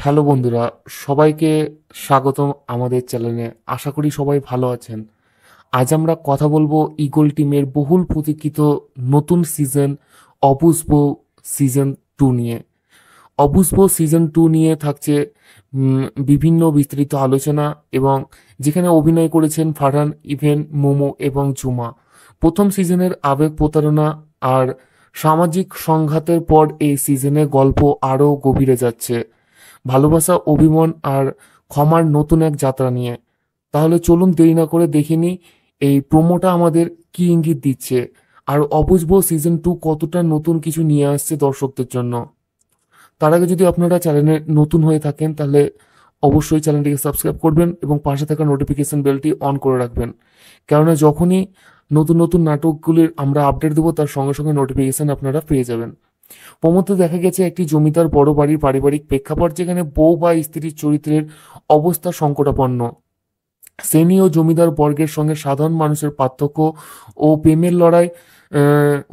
Hello বন্ধুরা, সবাইকে স্বাগতম আমাদের চ্যানেলে। আশা করি সবাই ভালো আছেন। আজ আমরা কথা বলবো ঈগল টিমের বহুল প্রতীক্ষিত নতুন সিজন অপুষ্প সিজন 2 নিয়ে। অপুষ্প সিজন 2 নিয়ে থাকছে বিভিন্ন বিস্তৃত আলোচনা এবং যেখানে অভিনয় করেছেন ফারহান, ইভেন, মোমো এবং ঝুমা। প্রথম সিজনের আবেগ, প্রতারণা আর সামাজিক সংঘাতের পর এই সিজনে গল্প আরও গভীরে যাচ্ছে, ভালোবাসা, অভিমান আর ক্ষমার নতুন এক যাত্রা নিয়ে। তাহলে চলুন দেরি না করে দেখে নিই এই প্রোমোটা আমাদের কি ইঙ্গিত দিচ্ছে, আর অবুঝব সিজন 2 কতটা নতুন কিছু নিয়ে আসছে দর্শকদের জন্য। তার আগে যদি আপনারা চ্যানেলে নতুন হয়ে থাকেন তাহলে অবশ্যই চ্যানেলটিকে সাবস্ক্রাইব করবেন এবং পাশে থাকা নোটিফিকেশন বেলটি অন করে রাখবেন, কেননা যখনই নতুন নতুন নাটকগুলির আমরা আপডেট দেবো তার সঙ্গে সঙ্গে নোটিফিকেশন আপনারা পেয়ে যাবেন। প্রমোতে দেখা গেছে একটি জমিদার বড় বাড়ির পারিবারিক প্রেক্ষাপট, যেখানে বউ বা স্ত্রীর চরিত্রের অবস্থা সংকটাপন্ন। শ্রেণী ও জমিদার বর্গের সঙ্গে সাধারণ মানুষের পার্থক্য ও প্রেমের লড়াই।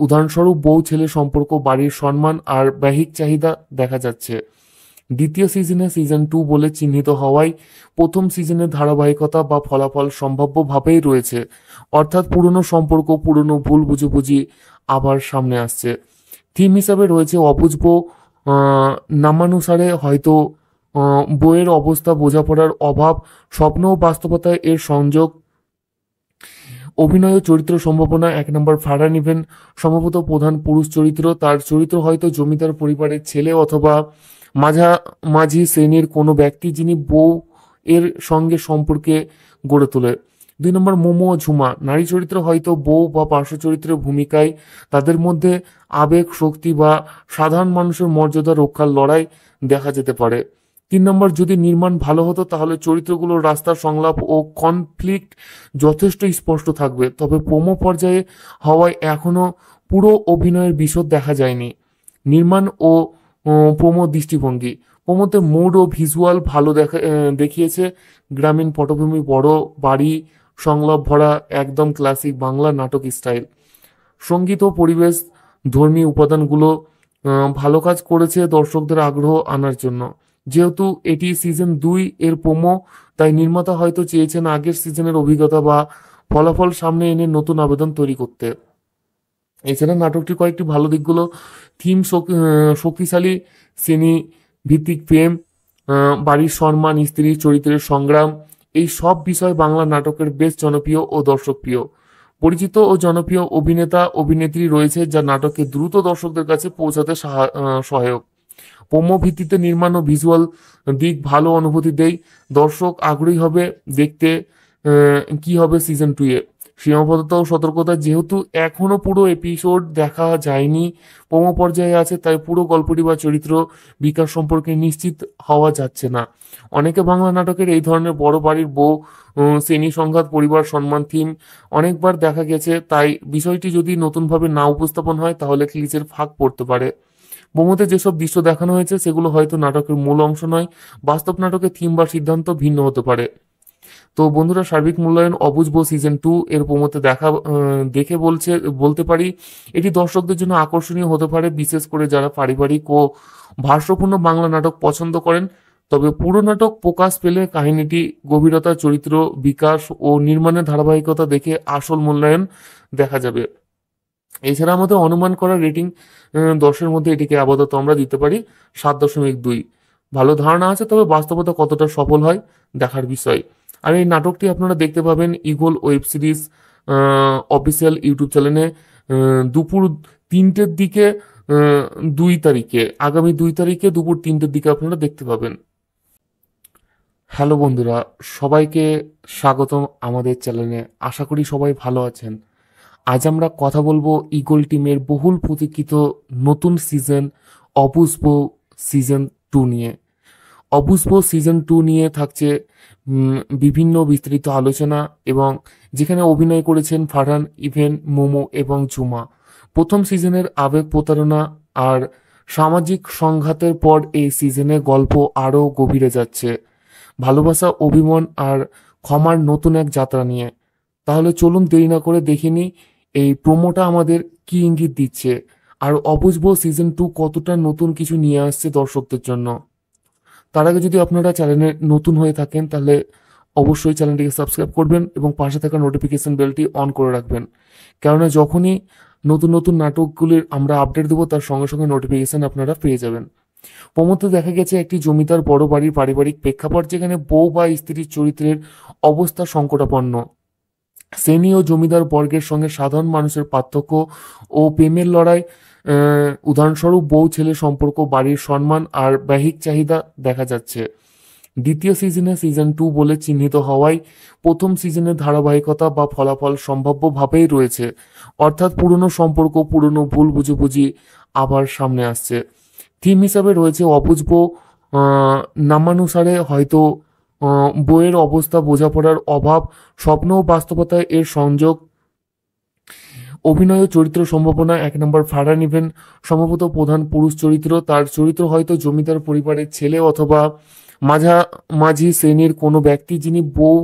উদাহরণস্বরূপ বউ ছেলে সম্পর্ক, বাড়ির সম্মান আর বাহ্যিক চাহিদা দেখা যাচ্ছে। দ্বিতীয় সিজনে সিজন 2 বলে চিহ্নিত হওয়ায় প্রথম সিজনের ধারাবাহিকতা বা ফলাফল সম্ভাব্যভাবেই রয়েছে, অর্থাৎ পুরনো সম্পর্ক, পুরনো ভুল বুঝাবুঝি আবার সামনে আসছে। থিম হিসাবে রয়েছে অবুঝব, নামানুসারে হয়তো বইয়ের অবস্থা, বোঝাপড়ার অভাব, স্বপ্ন ও বাস্তবতায় এর সংযোগ। অভিনয় ও চরিত্র সম্ভাবনা: 1 নম্বর ফারহান ইভেন, সম্ভবত প্রধান পুরুষ চরিত্র। তার চরিত্র হয়তো জমিদার পরিবারের ছেলে অথবা মাঝামাঝি শ্রেণীর কোনো ব্যক্তি, যিনি বউ এর সঙ্গে সম্পর্কে গড়ে তোলে। 2 নম্বর মোমো ও ঝুমা, নারী চরিত্র হয়তো বউ বা পার্শ্ব চরিত্রের ভূমিকায়। তাদের মধ্যে আবেগ, শক্তি বা সাধারণ মানুষের মর্যাদা রক্ষার লড়াই দেখা যেতে পারে। 3 নম্বর, যদি নির্মাণ ভালো হতো তাহলে চরিত্রগুলোর রাস্তার সংলাপ ও কনফ্লিক্ট যথেষ্ট স্পষ্ট থাকবে, তবে প্রোমো পর্যায়ে হওয়ায় এখনো পুরো অভিনয়ের বিশদ দেখা যায়নি। নির্মাণ ও প্রোমো দৃষ্টিভঙ্গি: প্রোমোতে মুড ও ভিজুয়াল ভালো দেখিয়েছে। গ্রামীণ পটভূমি, বড় বাড়ি, সংলাপ ভরা, একদম ক্লাসিক বাংলা নাটক স্টাইল। সঙ্গীত ও পরিবেশ, ধর্মী উপাদানগুলো ভালো কাজ করেছে দর্শকদের আগ্রহ আনার জন্য। যেহেতু এটি সিজন 2 এর প্রোমো, তাই নির্মাতা হয়তো চেয়েছেন আগের সিজনের অভিজ্ঞতা বা ফলাফল সামনে এনে নতুন আবেদন তৈরি করতে। এছাড়া নাটকটির কয়েকটি ভালো দিকগুলো: থিম শক্তিশালী, শ্রেণী ভিত্তিক প্রেম, বাড়ির সম্মান, স্ত্রীর চরিত্রের সংগ্রাম, এই সব বিষয় বাংলা নাটকের বেশ জনপ্রিয় ও দর্শকপ্রিয়। পরিচিত ও জনপ্রিয় অভিনেতা অভিনেত্রী রয়েছে, যা নাটককে দ্রুত দর্শকদের কাছে পৌঁছাতে সহায়ক। প্রোমো ভিত্তিতে নির্মাণ ও ভিজুয়াল দিক ভালো অনুভূতি দেয়। দর্শক আগ্রহী হবে দেখতে কি হবে সিজন 2 এ। সীমাবদ্ধতা ও সতর্কতা: যেহেতু এখনো পুরো এপিসোড দেখা যায়নি, প্রোমো পর্যায়ে আছে, তাই পুরো গল্পটি বা চরিত্র বিকাশ সম্পর্কে নিশ্চিত হওয়া যাচ্ছে না। অনেকে বাংলা নাটকের এই ধরনের বড় বাড়ির বউ, শ্রেণী সংঘাত, পরিবার সম্মান থিম অনেকবার দেখা গেছে, তাই বিষয়টি যদি নতুনভাবে না উপস্থাপন হয় তাহলে ক্লিচের ফাঁক পড়তে পারে। প্রোমোতে যেসব দৃশ্য দেখানো হয়েছে সেগুলো হয়তো নাটকের মূল অংশ নয়, বাস্তব নাটকের থিম বা সিদ্ধান্ত ভিন্ন হতে পারে। তো বন্ধুরা, সার্বিক মূল্যায়ন অবুঝব সিজন 2 এর প্রোমোতে দেখে বলতে পারি এটি দর্শকদের জন্য আকর্ষণীয় হতে পারে, বিশেষ করে যারা পারিবারিক ও ভাষ্যপূর্ণ বাংলা নাটক পছন্দ করেন। তবে পুরো নাটক প্রকাশ পেলে কাহিনীটি, গভীরতা, চরিত্র বিকাশ ও নির্মাণের ধারাবাহিকতা দেখে আসল মূল্যায়ন দেখা যাবে। এছাড়া আমাদের অনুমান করা রেটিং 10-এর মধ্যে এটিকে আপাতত আমরা দিতে পারি 7.2। ভালো ধারণা আছে, তবে বাস্তবতা কতটা সফল হয় দেখার বিষয়। আর এই নাটকটি আপনারা দেখতে পাবেন eagle web series official YouTube চ্যানেলে দুপুর 3টের দিকে, 2 তারিখে, আগামী 2 তারিখে দুপুর 3টের দিকে আপনারা দেখতে পাবেন। হ্যালো বন্ধুরা, সবাইকে স্বাগতম আমাদের চ্যানেলে। আশা করি সবাই ভালো আছেন। আজ আমরা কথা বলবো ঈগল টিমের বহুল প্রতীক্ষিত নতুন সিজন অপুষ্প সিজন 2 নিয়ে। অপুষ্প সিজন 2 নিয়ে থাকছে বিভিন্ন বিস্তৃত আলোচনা এবং যেখানে অভিনয় করেছেন ফারহান, ইভেন, মোমো এবং ঝুমা। প্রথম সিজনের আবেগ, প্রতারণা আর সামাজিক সংঘাতের পর এই সিজনে গল্প আরও গভীরে যাচ্ছে, ভালোবাসা, অভিমান আর ক্ষমার নতুন এক যাত্রা নিয়ে। তাহলে চলুন দেরি না করে দেখে নিই এই প্রোমোটা আমাদের কি ইঙ্গিত দিচ্ছে, আর অবুঝব সিজন 2 কতটা নতুন কিছু নিয়ে আসছে দর্শকদের জন্য। তার আগে যদি আপনারা চ্যানেলে নতুন হয়ে থাকেন তাহলে অবশ্যই চ্যানেলটিকে সাবস্ক্রাইব করবেন এবং পাশে থাকা নোটিফিকেশন বেলটি অন করে রাখবেন, কেননা যখনই নতুন নতুন নাটকগুলির আমরা আপডেট দেবো তার সঙ্গে সঙ্গে নোটিফিকেশন আপনারা পেয়ে যাবেন। প্রমোতে দেখা গেছে একটি জমিদার বড় বাড়ির পারিবারিক প্রেক্ষাপট, যেখানে বউ বা স্ত্রীর চরিত্রের অবস্থা সংকটাপন্ন। শ্রেণী ও জমিদার বর্গের সঙ্গে সাধারণ মানুষের পার্থক্য ও প্রেমের লড়াই। উদাহরণস্বরূপ বউ ছেলে সম্পর্ক, বাড়ির সম্মান আর বাহ্যিক চাহিদা দেখা যাচ্ছে। দ্বিতীয় সিজনে সিজন 2 বলে চিহ্নিত হওয়ায় প্রথম সিজনের ধারাবাহিকতা বা ফলাফল সম্ভাব্যভাবেই রয়েছে, অর্থাৎ পুরনো সম্পর্ক, পুরনো ভুল বুঝাবুঝি আবার সামনে আসছে। থিম হিসাবে রয়েছে অবুঝ বউ, নামানুসারে হয়তো বইয়ের অবস্থা, বোঝাপড়ার অভাব, স্বপ্ন ও বাস্তবতায় এর সংযোগ, অভিনয় ও চরিত্র সম্ভাবনা। 1 নম্বর ফারহান ইভেন, সম্ভবত প্রধান পুরুষ চরিত্র। তার চরিত্র হয়তো জমিদার পরিবারের ছেলে অথবা মাঝামাঝি শ্রেণীর কোনো ব্যক্তি, যিনি বউ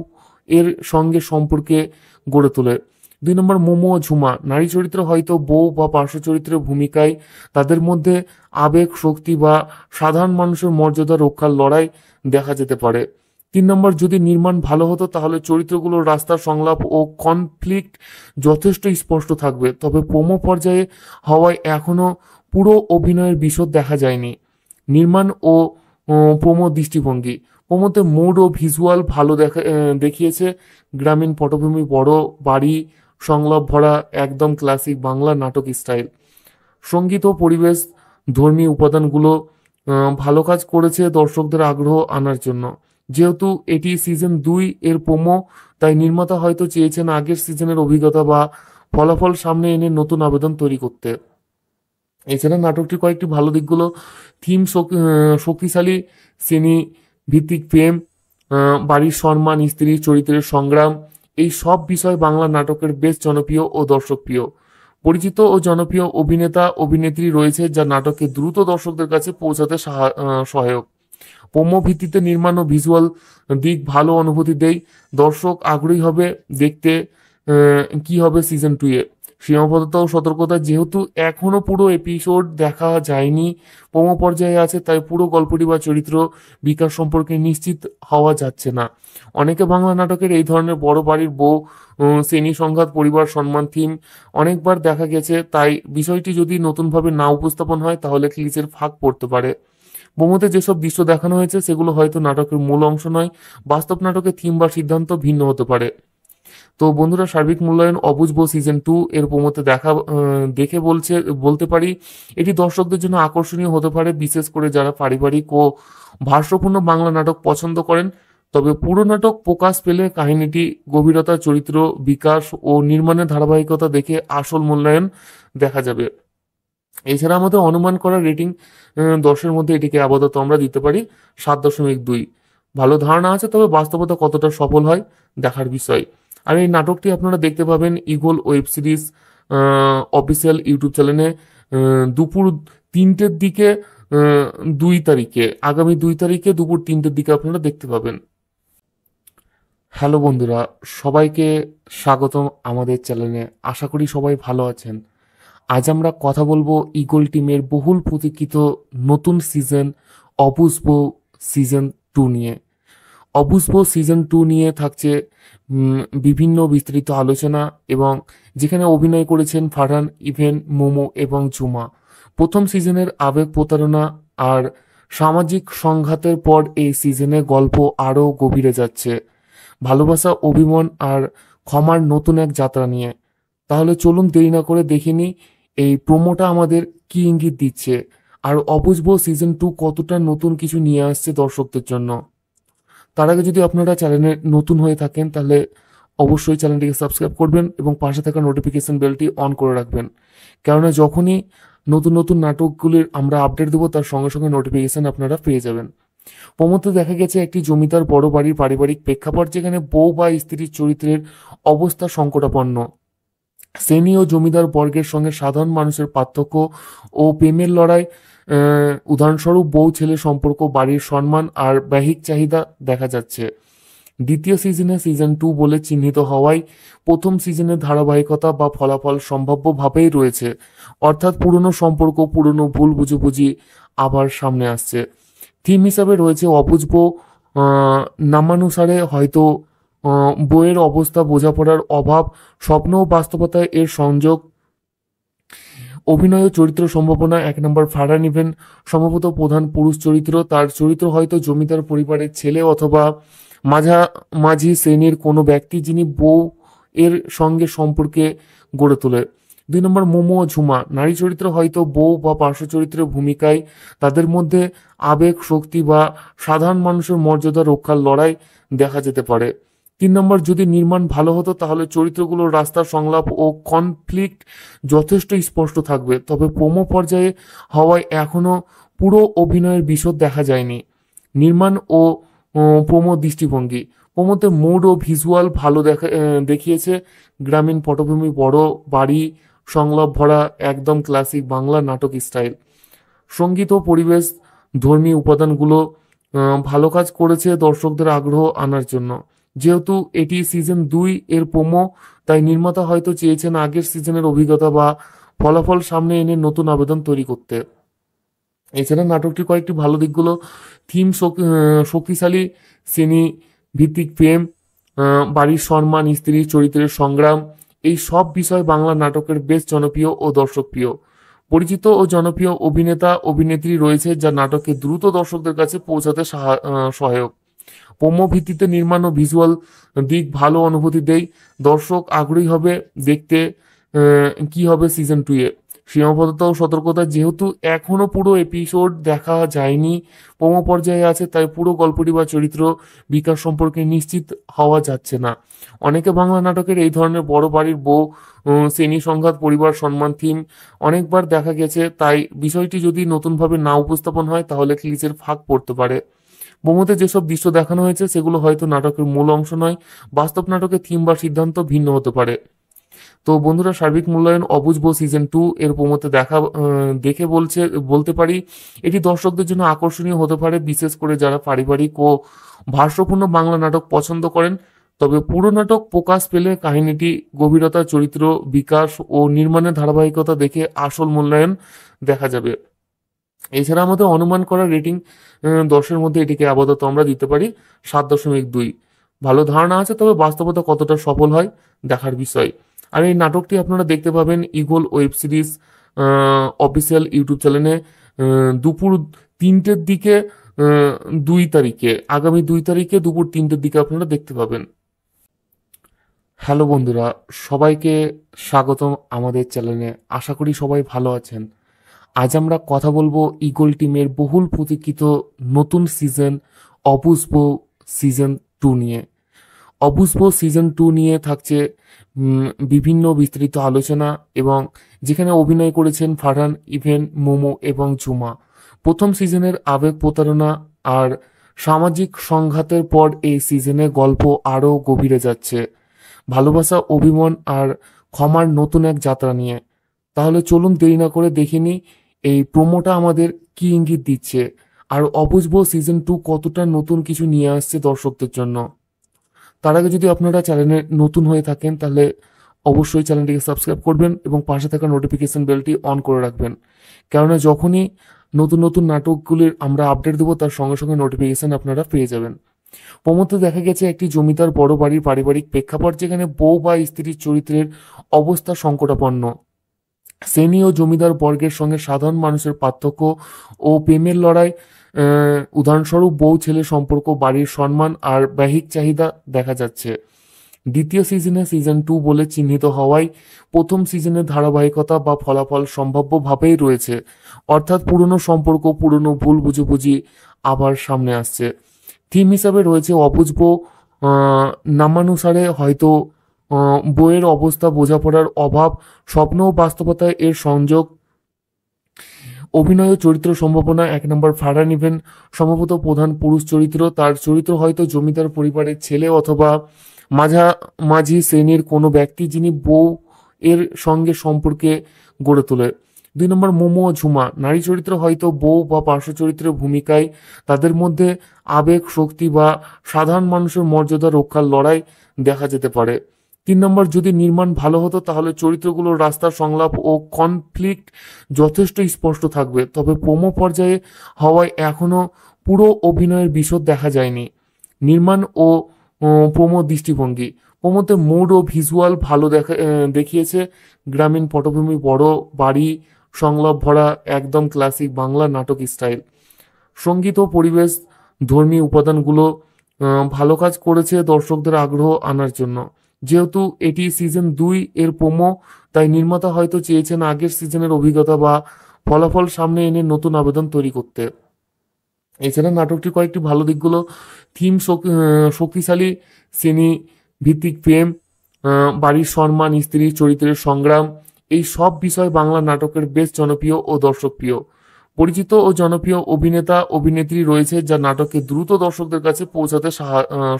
এর সঙ্গে সম্পর্কে গড়ে তোলে। 2 নম্বর মোমো ও ঝুমা, নারী চরিত্র হয়তো বউ বা পার্শ্ব চরিত্রের ভূমিকায়। তাদের মধ্যে আবেগ, শক্তি বা সাধারণ মানুষের মর্যাদা রক্ষার লড়াই দেখা যেতে পারে। 3 নম্বর, যদি নির্মাণ ভালো হতো তাহলে চরিত্রগুলোর রাস্তার সংলাপ ও কনফ্লিক্ট যথেষ্ট স্পষ্ট থাকবে, তবে প্রোমো পর্যায়ে হওয়ায় এখনও পুরো অভিনয়ের বিশদ দেখা যায়নি। নির্মাণ ও প্রোমো দৃষ্টিভঙ্গি। প্রোমোতে মুড ও ভিজুয়াল ভালো দেখিয়েছে। গ্রামীণ পটভূমি, বড় বাড়ি, সংলাপ ভরা, একদম ক্লাসিক বাংলা নাটক স্টাইল। সঙ্গীত ও পরিবেশ, ধর্মীয় উপাদানগুলো ভালো কাজ করেছে দর্শকদের আগ্রহ আনার জন্য। যেহেতু এটি সিজন 2 এর প্রোমো, তাই নির্মাতা হয়তো চেয়েছেন আগের সিজনের অভিজ্ঞতা বা ফলাফল সামনে এনে নতুন আবেদন তৈরি করতে। এছাড়া নাটকটির কয়েকটি ভালো দিকগুলো: থিম শক্তিশালী, শ্রেণী ভিত্তিক প্রেম, বাড়ির সম্মান, স্ত্রীর চরিত্রের সংগ্রাম, এই সব বিষয় বাংলা নাটকের বেশ জনপ্রিয় ও দর্শকপ্রিয়। পরিচিত ও জনপ্রিয় অভিনেতা অভিনেত্রী রয়েছে, যা নাটককে দ্রুত দর্শকদের কাছে পৌঁছাতে সহায়ক। প্রোমো ভিত্তিতে নির্মাণ ও ভিজুয়াল দিক ভালো অনুভূতি দেয়। দর্শক আগ্রহী হবে দেখতে কি হবে সিজন 2 এ। সীমাবদ্ধতা ও সতর্কতা, যেহেতু এখনো পুরো এপিসোড দেখা যায়নি, প্রোমো পর্যায়ে আছে, তাই পুরো গল্পটি বা চরিত্র বিকাশ সম্পর্কে নিশ্চিত হওয়া যাচ্ছে না। অনেকে বাংলা নাটকের এই ধরনের বড় বাড়ির বউ, শ্রেণী সংঘাত, পরিবার সম্মান থিম অনেকবার দেখা গেছে, তাই বিষয়টি যদি নতুনভাবে না উপস্থাপন হয় তাহলে ক্লিচের ফাঁক পড়তে পারে। প্রোমোতে যেসব দৃশ্য দেখানো হয়েছে সেগুলো হয়তো নাটকের মূল অংশ নয়, বাস্তব নাটকের থিম বা সিদ্ধান্ত ভিন্ন হতে পারে। তো বন্ধুরা, সার্বিক মূল্যায়ন অবুঝ বউ সিজন 2 এর প্রোমোতে দেখে বলতে পারি এটি দর্শকদের জন্য আকর্ষণীয় হতে পারে, বিশেষ করে যারা পারিবারিক ও ভাষ্যপূর্ণ বাংলা নাটক পছন্দ করেন। তবে পুরো নাটক প্রকাশ পেলে কাহিনীটি, গভীরতা, চরিত্র বিকাশ ও নির্মাণের ধারাবাহিকতা দেখে আসল মূল্যায়ন দেখা যাবে। এছাড়া আমাদের অনুমান করা রেটিং 10-এর মধ্যে এটিকে আপাতত আমরা দিতে পারি 7.2। ভালো ধারণা আছে, তবে বাস্তবতা কতটা সফল হয় দেখার বিষয়। আর এই নাটকটি আপনারা দেখতে পাবেন eagle web series official YouTube চ্যানেলে দুপুর 3টের দিকে, 2 তারিখে, আগামী 2 তারিখে দুপুর 3টের দিকে আপনারা দেখতে পাবেন। হ্যালো বন্ধুরা, সবাইকে স্বাগতম আমাদের চ্যানেলে। আশা করি সবাই ভালো আছেন। আজ আমরা কথা বলবো ইগল টিমের বহুল প্রতীক্ষিত নতুন সিজন অবুঝ বউ সিজন 2 নিয়ে। অবুঝ বউ সিজন 2 নিয়ে থাকছে বিভিন্ন বিস্তৃত আলোচনা, এবং যেখানে অভিনয় করেছেন ফারহান ইভেন, মোমো এবং ঝুমা। প্রথম সিজনের আবেগ, প্রতারণা আর সামাজিক সংঘাতের পর এই সিজনে গল্প আরও গভীরে যাচ্ছে, ভালোবাসা, অভিমান আর ক্ষমার নতুন এক যাত্রা নিয়ে। তাহলে চলুন দেরি না করে দেখে নিই এই প্রোমোটা আমাদের কি ইঙ্গিত দিচ্ছে, আর অবুঝ বউ সিজন 2 কতটা নতুন কিছু নিয়ে আসছে দর্শকদের জন্য। তার আগে যদি আপনারা চ্যানেলে নতুন হয়ে থাকেন তাহলে অবশ্যই চ্যানেলটিকে সাবস্ক্রাইব করবেন এবং পাশে থাকা নোটিফিকেশন বেলটি অন করে রাখবেন, কেননা যখনই নতুন নতুন নাটকগুলির আমরা আপডেট দেবো তার সঙ্গে সঙ্গে নোটিফিকেশন আপনারা পেয়ে যাবেন। প্রমোতে দেখা গেছে একটি জমিদার বড় বাড়ির পারিবারিক প্রেক্ষাপট, যেখানে বউ বা স্ত্রীর চরিত্রের অবস্থা সংকটাপন্ন। শ্রেণী ও জমিদার বর্গের সঙ্গে সাধারণ মানুষের পার্থক্য ও প্রেমের লড়াই। উদাহরণস্বরূপ বউ ছেলে সম্পর্ক, বাড়ির সম্মান আর বাহ্যিক চাহিদা দেখা যাচ্ছে। দ্বিতীয় সিজনে সিজন 2 বলে চিহ্নিত হওয়ায় প্রথম সিজনের ধারাবাহিকতা বা ফলাফল সম্ভাব্যভাবেই রয়েছে, অর্থাৎ পুরনো সম্পর্ক, পুরনো ভুল বুঝাবুঝি আবার সামনে আসছে। থিম হিসাবে রয়েছে অবুঝ বউ, নামানুসারে হয়তো বইয়ের অবস্থা, বোঝাপড়ার অভাব, স্বপ্ন ও বাস্তবতায় এর সংযোগ, অভিনয় ও চরিত্র সম্ভাবনা। 1 নম্বর ফারহান ইভেন সম্ভবত প্রধান পুরুষ চরিত্র, তার চরিত্র হয়তো জমিদার পরিবারের ছেলে অথবা মাঝামাঝি শ্রেণীর কোনো ব্যক্তি যিনি বউ এর সঙ্গে সম্পর্কে গড়ে তোলে। 2 নম্বর মোমো ও ঝুমা, নারী চরিত্র হয়তো বউ বা পার্শ্ব চরিত্রের ভূমিকায়, তাদের মধ্যে আবেগ, শক্তি বা সাধারণ মানুষের মর্যাদা রক্ষার লড়াই দেখা যেতে পারে। 3 নম্বর, যদি নির্মাণ ভালো হতো তাহলে চরিত্রগুলোর রাস্তার সংলাপ ও কনফ্লিক্ট যথেষ্ট স্পষ্ট থাকবে, তবে প্রোমো পর্যায়ে হওয়ায় এখনো পুরো অভিনয়ের বিশদ দেখা যায়নি। নির্মাণ ও প্রোমো দৃষ্টিভঙ্গি, প্রোমোতে মুড ও ভিজুয়াল ভালো দেখিয়েছে। গ্রামীণ পটভূমি, বড় বাড়ি, সংলাপ ভরা একদম ক্লাসিক বাংলা নাটক স্টাইল। সঙ্গীত ও পরিবেশ, ধর্মীয় উপাদানগুলো ভালো কাজ করেছে দর্শকদের আগ্রহ আনার জন্য। যেহেতু এটি সিজন 2 এর প্রোমো, তাই নির্মাতা হয়তো চেয়েছেন আগের সিজনের অভিজ্ঞতা বা ফলাফল সামনে এনে নতুন আবেদন তৈরি করতে। এছাড়া নাটকটির কয়েকটি ভালো দিকগুলো: থিম শক্তিশালী, শ্রেণী ভিত্তিক প্রেম, বাড়ির সম্মান, স্ত্রী চরিত্রের সংগ্রাম, এই সব বিষয় বাংলা নাটকের বেশ জনপ্রিয় ও দর্শকপ্রিয়। পরিচিত ও জনপ্রিয় অভিনেতা অভিনেত্রী রয়েছে যা নাটককে দ্রুত দর্শকদের কাছে পৌঁছাতে সহায়ক। প্রোমো ভিত্তিতে নির্মাণ ও ভিজুয়াল দিক ভালো অনুভূতি দেয়। দর্শক আগ্রহী হবে দেখতে কি হবে সিজন 2-এ। সীমাবদ্ধতা ও সতর্কতা, যেহেতু এখনো পুরো এপিসোড দেখা যায়নি, প্রোমো পর্যায়ে আছে, তাই পুরো গল্পটি বা চরিত্র বিকাশ সম্পর্কে নিশ্চিত হওয়া যাচ্ছে না। অনেকে বাংলা নাটকের এই ধরনের বড় বাড়ির বউ, শ্রেণী সংঘাত, পরিবার সম্মান থিম অনেকবার দেখা গেছে, তাই বিষয়টি যদি নতুনভাবে না উপস্থাপন হয় তাহলে ক্লিচের ফাঁক পড়তে পারে। প্রোমোতে যেসব দৃশ্য দেখানো হয়েছে সেগুলো হয়তো নাটকের মূল অংশ নয়, বাস্তব নাটকের থিম বা সিদ্ধান্ত ভিন্ন হতে পারে। তো বন্ধুরা, সার্বিক মূল্যায়ন অবুঝ বউ সিজন 2 এর প্রোমোতে দেখে বলতে পারি এটি দর্শকদের জন্য আকর্ষণীয় হতে পারে, বিশেষ করে যারা পারিবারিক ও ভাষ্যপূর্ণ বাংলা নাটক পছন্দ করেন। তবে পুরো নাটক প্রকাশ পেলে কাহিনীটি, গভীরতা, চরিত্র বিকাশ ও নির্মাণের ধারাবাহিকতা দেখে আসল মূল্যায়ন দেখা যাবে। এছাড়া আমাদের অনুমান করা রেটিং 10-এর মধ্যে এটিকে আপাতত আমরা দিতে পারি 7.2। ভালো ধারণা আছে, তবে বাস্তবতা কতটা সফল হয় দেখার বিষয়। আর এই নাটকটি আপনারা দেখতে পাবেন eagle web series official YouTube চ্যানেলে দুপুর 3টের দিকে, 2 তারিখে, আগামী 2 তারিখে দুপুর 3টের দিকে আপনারা দেখতে পাবেন। হ্যালো বন্ধুরা, সবাইকে স্বাগতম আমাদের চ্যানেলে। আশা করি সবাই ভালো আছেন। আজ আমরা কথা বলবো ইগল টিমের বহুল প্রতীক্ষিত নতুন সিজন অবুঝ বউ সিজন 2 নিয়ে। অবুঝ বউ সিজন 2 নিয়ে থাকছে বিভিন্ন বিস্তারিত আলোচনা, এবং যেখানে অভিনয় করেছেন ফারহান ইভেন, মোমো এবং ঝুমা। প্রথম সিজনের আবেগ, প্রতারণা আর সামাজিক সংঘাতের পর এই সিজনে গল্প আরও গভীরে যাচ্ছে, ভালোবাসা, অভিমান আর ক্ষমার নতুন এক যাত্রা নিয়ে। তাহলে চলুন দেরি না করে দেখে নিই এই প্রোমোটা আমাদের কি ইঙ্গিত দিচ্ছে, আর অবুঝ বউ সিজন 2 কতটা নতুন কিছু নিয়ে আসছে দর্শকদের জন্য। তার আগে যদি আপনারা চ্যানেলে নতুন হয়ে থাকেন তাহলে অবশ্যই চ্যানেলটিকে সাবস্ক্রাইব করবেন এবং পাশে থাকা নোটিফিকেশন বেলটি অন করে রাখবেন, কেননা যখনই নতুন নতুন নাটকগুলির আমরা আপডেট দেবো তার সঙ্গে সঙ্গে নোটিফিকেশন আপনারা পেয়ে যাবেন। প্রমোতে দেখা গেছে একটি জমিদার বড় বাড়ির পারিবারিক প্রেক্ষাপট, যেখানে বউ বা স্ত্রীর চরিত্রের অবস্থা সংকটাপন্ন। শ্রেণী ও জমিদার বর্গের সঙ্গে সাধারণ মানুষের পার্থক্য ও প্রেমের লড়াই। উদাহরণস্বরূপ বউ ছেলে সম্পর্ক, বাড়ির সম্মান আর বাহ্যিক চাহিদা দেখা যাচ্ছে। দ্বিতীয় সিজনে সিজন 2 বলে চিহ্নিত হওয়ায় প্রথম সিজনের ধারাবাহিকতা বা ফলাফল সম্ভাব্যভাবেই রয়েছে, অর্থাৎ পুরনো সম্পর্ক, পুরনো ভুল বুঝাবুঝি আবার সামনে আসছে। থিম হিসাবে রয়েছে অবুঝ বউ, নামানুসারে হয়তো বইয়ের অবস্থা, বোঝাপড়ার অভাব, স্বপ্ন ও বাস্তবতায় এর সংযোগ, অভিনয় ও চরিত্র সম্ভাবনা। 1 নম্বর ফারহান ইভেন সম্ভবত প্রধান পুরুষ চরিত্র, তার চরিত্র হয়তো জমিদার পরিবারের ছেলে অথবা মাঝামাঝি শ্রেণীর কোনো ব্যক্তি যিনি বউ এর সঙ্গে সম্পর্কে গড়ে তোলে। 2 নম্বর মোমো ও ঝুমা, নারী চরিত্র হয়তো বউ বা পার্শ্ব চরিত্রের ভূমিকায়, তাদের মধ্যে আবেগ, শক্তি বা সাধারণ মানুষের মর্যাদা রক্ষার লড়াই দেখা যেতে পারে। 3 নম্বর, যদি নির্মাণ ভালো হতো তাহলে চরিত্রগুলোর রাস্তার সংলাপ ও কনফ্লিক্ট যথেষ্ট স্পষ্ট থাকবে, তবে প্রোমো পর্যায়ে হওয়ায় এখনো পুরো অভিনয়ের বিশদ দেখা যায়নি। নির্মাণ ও প্রোমো দৃষ্টিভঙ্গি। প্রোমোতে মুড ও ভিজুয়াল ভালো দেখিয়েছে। গ্রামীণ পটভূমি, বড় বাড়ি, সংলাপ ভরা একদম ক্লাসিক বাংলা নাটক স্টাইল। সঙ্গীত ও পরিবেশ, ধর্মী উপাদানগুলো ভালো কাজ করেছে দর্শকদের আগ্রহ আনার জন্য। যেহেতু এটি সিজন 2 এর প্রোমো, তাই নির্মাতা হয়তো চেয়েছেন আগের সিজনের অভিজ্ঞতা বা ফলাফল সামনে এনে নতুন আবেদন তৈরি করতে। এছাড়া নাটকটির কয়েকটি ভালো দিকগুলো: থিম শক্তিশালী, শ্রেণী ভিত্তিক প্রেম, বাড়ির সম্মান, স্ত্রীর চরিত্রের সংগ্রাম, এই সব বিষয় বাংলা নাটকের বেশ জনপ্রিয় ও দর্শকপ্রিয়। পরিচিত ও জনপ্রিয় অভিনেতা অভিনেত্রী রয়েছে, যা নাটককে দ্রুত দর্শকদের কাছে পৌঁছাতে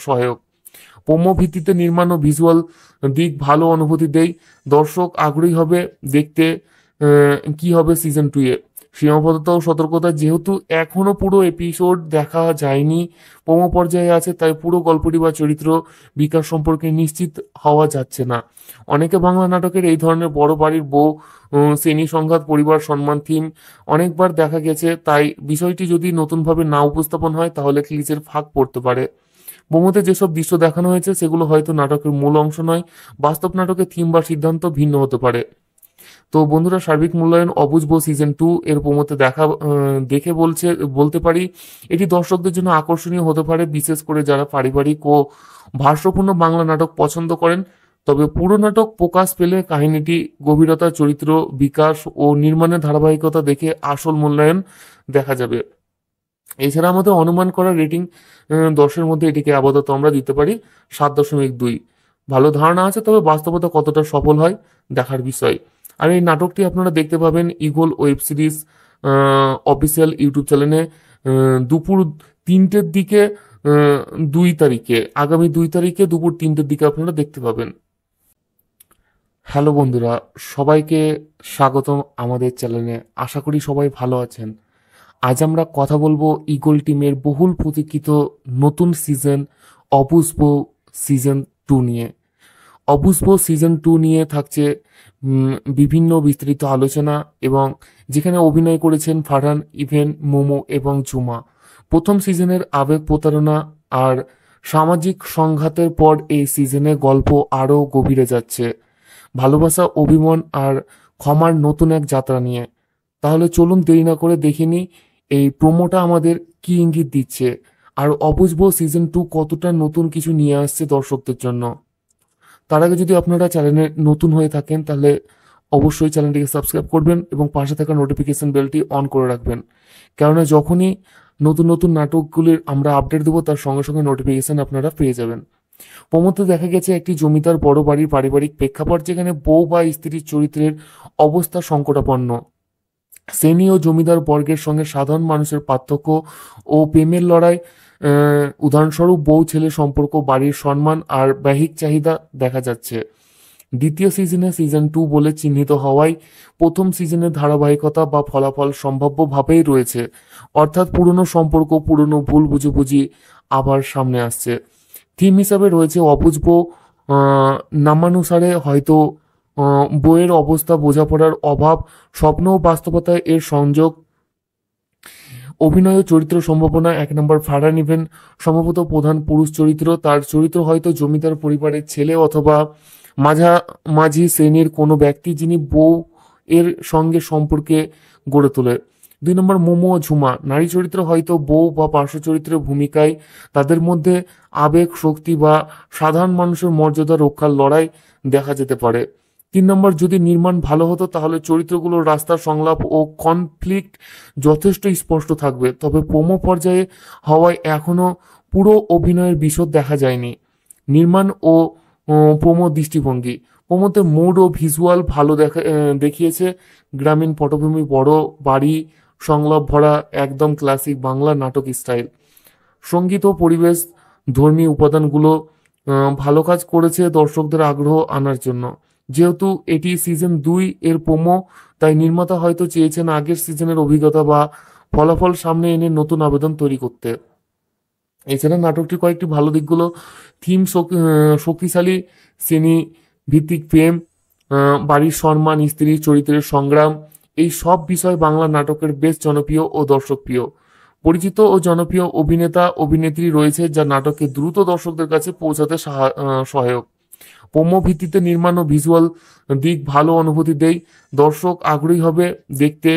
সহায়ক। প্রোমো ভিত্তিতে নির্মাণ ও ভিজুয়াল দিক ভালো অনুভূতি দেয়। দর্শক আগ্রহী হবে দেখতে কি হবে সিজন 2-এ। সীমাবদ্ধতা ও সতর্কতা: যেহেতু এখনো পুরো এপিসোড দেখা যায়নি, প্রোমো পর্যায়ে আছে, তাই পুরো গল্পটি বা চরিত্র বিকাশ সম্পর্কে নিশ্চিত হওয়া যাচ্ছে না। অনেকে বাংলা নাটকের এই ধরনের বড় বাড়ির বউ, শ্রেণী সংঘাত, পরিবার সম্মান থিম অনেকবার দেখা গেছে, তাই বিষয়টি যদি নতুনভাবে না উপস্থাপন হয় তাহলে ক্লিচের ফাঁক পড়তে পারে। প্রোমোতে যেসব দৃশ্য দেখানো হয়েছে সেগুলো হয়তো নাটকের মূল অংশ নয়। বাস্তব নাটকের থিম বা সিদ্ধান্ত ভিন্ন হতে পারে। তো বন্ধুরা, সার্বিক মূল্যায়ন অবুঝবো সিজন 2 এর প্রোমোতে দেখে বলতে পারি এটি দর্শকদের জন্য আকর্ষণীয় হতে পারে, বিশেষ করে যারা পারিবারিক ও ভাষ্যপূর্ণ বাংলা নাটক পছন্দ করেন। তবে পুরো নাটক প্রকাশ পেলে কাহিনীটি গভীরতা, চরিত্র বিকাশ ও নির্মাণের ধারাবাহিকতা দেখে আসল মূল্যায়ন দেখা যাবে। এছাড়া আমাদের অনুমান করা রেটিং 10-এর মধ্যে এটিকে আপাতত আমরা দিতে পারি 7.2। ভালো ধারণা আছে, তবে বাস্তবতা কতটা সফল হয় দেখার বিষয়। আর এই নাটকটি আপনারা দেখতে পাবেন eagle web series official YouTube চ্যানেলে দুপুর 3টের দিকে, 2 তারিখে, আগামী 2 তারিখে দুপুর 3টের দিকে আপনারা দেখতে পাবেন। হ্যালো বন্ধুরা, সবাইকে স্বাগতম আমাদের চ্যানেলে। আশা করি সবাই ভালো আছেন। আজ আমরা কথা বলবো ইগল টিমের বহুল প্রতীক্ষিত নতুন সিজন অবুঝবো সিজন 2 নিয়ে। অবুঝবো সিজন 2 নিয়ে থাকছে বিভিন্ন বিস্তৃত আলোচনা, এবং যেখানে অভিনয় করেছেন ফারহান, ইভেন, মোমো এবং ঝুমা। প্রথম সিজনের আবেগ, প্রতারণা আর সামাজিক সংঘাতের পর এই সিজনে গল্প আরও গভীরে যাচ্ছে, ভালোবাসা, অভিমান আর ক্ষমার নতুন এক যাত্রা নিয়ে। তাহলে চলুন দেরি না করে দেখে নিই এই প্রোমোটা আমাদের কি ইঙ্গিত দিচ্ছে, আর অবুঝবো সিজন 2 কতটা নতুন কিছু নিয়ে আসছে দর্শকদের জন্য। তার আগে যদি আপনারা চ্যানেলে নতুন হয়ে থাকেন তাহলে অবশ্যই চ্যানেলটিকে সাবস্ক্রাইব করবেন এবং পাশে থাকা নোটিফিকেশন বেলটি অন করে রাখবেন, কেননা যখনই নতুন নতুন নাটকগুলির আমরা আপডেট দেবো তার সঙ্গে সঙ্গে নোটিফিকেশন আপনারা পেয়ে যাবেন। প্রমোতে দেখা গেছে একটি জমিদার বড় বাড়ির পারিবারিক প্রেক্ষাপট, যেখানে বউ বা স্ত্রীর চরিত্রের অবস্থা সংকটাপন্ন। শ্রেণী ও জমিদার বর্গের সঙ্গে সাধারণ মানুষের পার্থক্য ও প্রেমের লড়াই। উদাহরণস্বরূপ বউ ছেলে সম্পর্ক, বাড়ির সম্মান আর বাহ্যিক চাহিদা দেখা যাচ্ছে। দ্বিতীয় সিজন 2 বলে চিহ্নিত হওয়ায় প্রথম সিজনের ধারাবাহিকতা বা ফলাফল সম্ভাব্যভাবেই রয়েছে, অর্থাৎ পুরনো সম্পর্ক, পুরনো ভুল বুঝাবুঝি আবার সামনে আসছে। থিম হিসাবে রয়েছে অবুঝবো, নামানুসারে হয়তো বইয়ের অবস্থা, বোঝাপড়ার অভাব, স্বপ্ন ও বাস্তবতায় এর সংযোগ। অভিনয় ও চরিত্র সম্ভাবনা: 1 নম্বর ফারহান ইভেন সম্ভবত প্রধান পুরুষ চরিত্র। তার চরিত্র হয়তো জমিদার পরিবারের ছেলে অথবা মাঝামাঝি শ্রেণীর কোনো ব্যক্তি, যিনি বউ এর সঙ্গে সম্পর্কে গড়ে তোলে। 2 নম্বর মোমো ও ঝুমা, নারী চরিত্র হয়তো বউ বা পার্শ্ব চরিত্রের ভূমিকায়। তাদের মধ্যে আবেগ, শক্তি বা সাধারণ মানুষের মর্যাদা রক্ষার লড়াই দেখা যেতে পারে। 3 নম্বর, যদি নির্মাণ ভালো হতো তাহলে চরিত্রগুলোর রাস্তার সংলাপ ও কনফ্লিক্ট যথেষ্ট স্পষ্ট থাকবে, তবে প্রোমো পর্যায়ে হওয়ায় এখনো পুরো অভিনয়ের বিশদ দেখা যায়নি। নির্মাণ ও প্রোমো দৃষ্টিভঙ্গি: প্রোমোতে মুড ও ভিজুয়াল ভালো দেখিয়েছে। গ্রামীণ পটভূমি, বড় বাড়ি, সংলাপ ভরা একদম ক্লাসিক বাংলা নাটক স্টাইল। সঙ্গীত ও পরিবেশ, ধর্মী উপাদানগুলো ভালো কাজ করেছে দর্শকদের আগ্রহ আনার জন্য। যেহেতু এটি সিজন 2 এর প্রোমো, তাই নির্মাতা হয়তো চেয়েছেন আগের সিজনের অভিজ্ঞতা বা ফলাফল সামনে এনে নতুন আবেদন তৈরি করতে। এছাড়া নাটকটির কয়েকটি ভালো দিকগুলো: থিম শক্তিশালী, শ্রেণী ভিত্তিক প্রেম, বাড়ির সম্মান, স্ত্রীর চরিত্রের সংগ্রাম, এই সব বিষয় বাংলা নাটকের বেশ জনপ্রিয় ও দর্শকপ্রিয়। পরিচিত ও জনপ্রিয় অভিনেতা অভিনেত্রী রয়েছে যা নাটককে দ্রুত দর্শকদের কাছে পৌঁছাতে সহায়ক। প্রোমো ভিত্তিতে নির্মাণ ও ভিজুয়াল দিক ভালো অনুভূতি দেয়। দর্শক আগ্রহী হবে দেখতে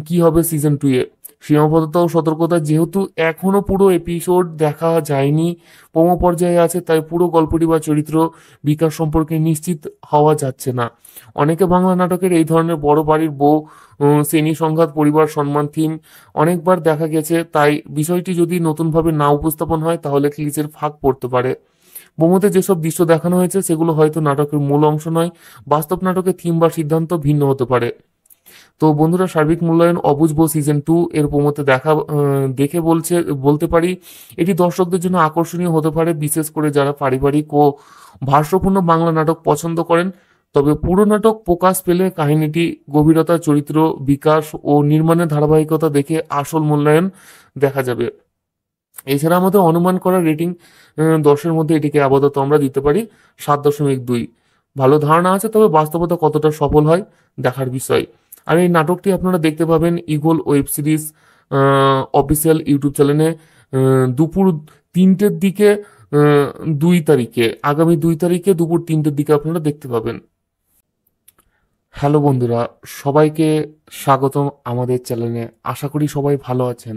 কি হবে সিজন 2 এ। সীমাবদ্ধতা ও সতর্কতা, যেহেতু এখনো পুরো এপিসোড দেখা যায়নি, প্রোমো পর্যায়ে আছে, তাই পুরো গল্পটি বা চরিত্র বিকাশ সম্পর্কে নিশ্চিত হওয়া যাচ্ছে না। অনেকে বাংলা নাটকের এই ধরনের বড় বাড়ির বউ, শ্রেণী সংঘাত, পরিবার সম্মান থিম অনেকবার দেখা গেছে, তাই বিষয়টি যদি নতুনভাবে না উপস্থাপন হয় তাহলে ক্লিচের ফাঁক পড়তে পারে। বোমোতে যেসব দৃশ্য দেখানো হয়েছে সেগুলো হয়তো নাটকের মূল অংশ নয়, বাস্তব নাটকের থিম বা সিদ্ধান্ত ভিন্ন হতে পারে। তো বন্ধুরা, সার্বিক মূল্যায়ন অবুঝবো সিজন 2 এর প্রোমোতে দেখে বলতে পারি এটি দর্শকদের জন্য আকর্ষণীয় হতে পারে, বিশেষ করে যারা পারিবারিক ও ভাষ্যপূর্ণ বাংলা নাটক পছন্দ করেন। তবে পুরো নাটক প্রকাশ পেলে কাহিনীটি গভীরতা, চরিত্র বিকাশ ও নির্মাণের ধারাবাহিকতা দেখে আসল মূল্যায়ন দেখা যাবে। এছাড়া আমাদের অনুমান করা রেটিং 10-এর মধ্যে এটিকে আপাতত আমরা দিতে পারি 7.2। ভালো ধারণা আছে, তবে বাস্তবতা কতটা সফল হয় দেখার বিষয়। আর এই নাটকটি আপনারা দেখতে পাবেন eagle web series official YouTube চ্যানেলে দুপুর 3টের দিকে, 2 তারিখে, আগামী 2 তারিখে দুপুর 3টের দিকে আপনারা দেখতে পাবেন। হ্যালো বন্ধুরা, সবাইকে স্বাগতম আমাদের চ্যানেলে। আশা করি সবাই ভালো আছেন।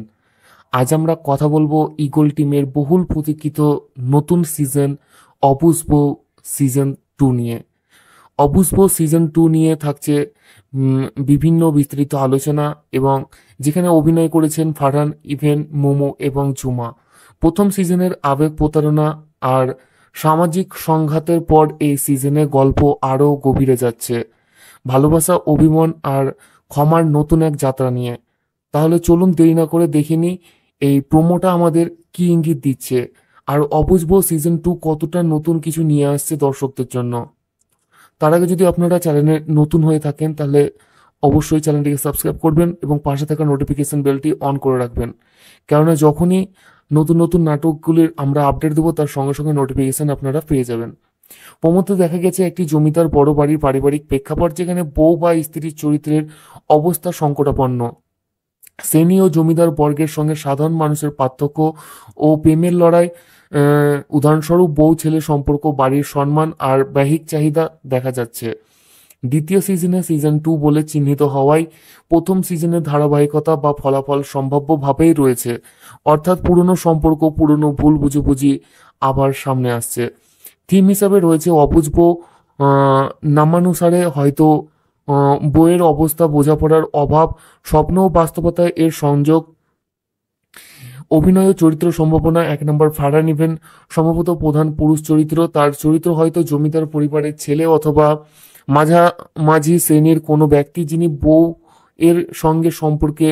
আজ আমরা কথা বলবো ইগল টিমের বহুল প্রতীক্ষিত নতুন সিজন অবুঝবো সিজন 2 নিয়ে। অবুঝবো সিজন 2 নিয়ে থাকছে বিভিন্ন বিস্তৃত আলোচনা, এবং যেখানে অভিনয় করেছেন ফারহান, ইভেন, মোমো এবং ঝুমা। প্রথম সিজনের আবেগ, প্রতারণা আর সামাজিক সংঘাতের পর এই সিজনে গল্প আরও গভীরে যাচ্ছে, ভালোবাসা, অভিমান আর ক্ষমার নতুন এক যাত্রা নিয়ে। তাহলে চলুন দেরি না করে দেখে নিই এই প্রোমোটা আমাদের কি ইঙ্গিত দিচ্ছে, আর অবুঝবো সিজন 2 কতটা নতুন কিছু নিয়ে আসছে দর্শকদের জন্য। তার আগে যদি আপনারা চ্যানেলে নতুন হয়ে থাকেন তাহলে অবশ্যই চ্যানেলটিকে সাবস্ক্রাইব করবেন এবং পাশে থাকা নোটিফিকেশন বেলটি অন করে রাখবেন, কেননা যখনই নতুন নতুন নাটকগুলির আমরা আপডেট দেবো তার সঙ্গে সঙ্গে নোটিফিকেশন আপনারা পেয়ে যাবেন। প্রমোতে দেখা গেছে একটি জমিদার বড় বাড়ির পারিবারিক প্রেক্ষাপট, যেখানে বউ বা স্ত্রীর চরিত্রের অবস্থা সংকটাপন্ন। শ্রেণী ও জমিদার বর্গের সঙ্গে সাধারণ মানুষের পার্থক্য ও প্রেমের লড়াই। উদাহরণস্বরূপ বউ ছেলে সম্পর্ক, বাড়ির সম্মান আর বাহ্যিক চাহিদা দেখা যাচ্ছে। দ্বিতীয় সিজনে সিজন 2 বলে চিহ্নিত হওয়ায় প্রথম সিজনের ধারাবাহিকতা বা ফলাফল সম্ভাব্যভাবেই রয়েছে, অর্থাৎ পুরনো সম্পর্ক, পুরনো ভুল বুঝাবুঝি আবার সামনে আসছে। থিম হিসাবে রয়েছে অবুঝবো, নামানুসারে হয়তো বইয়ের অবস্থা, বোঝাপড়ার অভাব, স্বপ্ন ও বাস্তবতায় এর সংযোগ। অভিনয় ও চরিত্র সম্ভাবনা: 1 নম্বর ফারহান ইভেন সম্ভবত প্রধান পুরুষ চরিত্র। তার চরিত্র হয়তো জমিদার পরিবারের ছেলে অথবা মাঝামাঝি শ্রেণীর কোনো ব্যক্তি, যিনি বউ এর সঙ্গে সম্পর্কে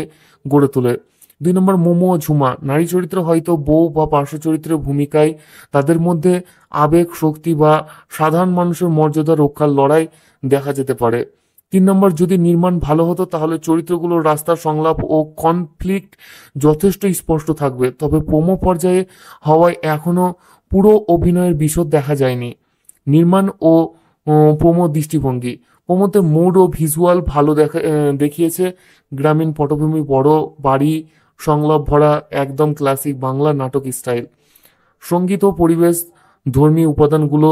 গড়ে তোলে। 2 নম্বর মোমো ও ঝুমা, নারী চরিত্র হয়তো বউ বা পার্শ্ব চরিত্রের ভূমিকায়। তাদের মধ্যে আবেগ, শক্তি বা সাধারণ মানুষের মর্যাদা রক্ষার লড়াই দেখা যেতে পারে। 3 নম্বর, যদি নির্মাণ ভালো হতো তাহলে চরিত্রগুলোর রাস্তার সংলাপ ও কনফ্লিক্ট যথেষ্ট স্পষ্ট থাকবে, তবে প্রোমো পর্যায়ে হওয়ায় এখনো পুরো অভিনয়ের বিশদ দেখা যায়নি। নির্মাণ ও প্রোমো দৃষ্টিভঙ্গি: প্রোমোতে মুড ও ভিজুয়াল ভালো দেখিয়েছে। গ্রামীণ পটভূমি, বড় বাড়ি, সংলাপ ভরা, একদম ক্লাসিক বাংলা নাটক স্টাইল। সঙ্গীত ও পরিবেশ, ধর্মীয় উপাদানগুলো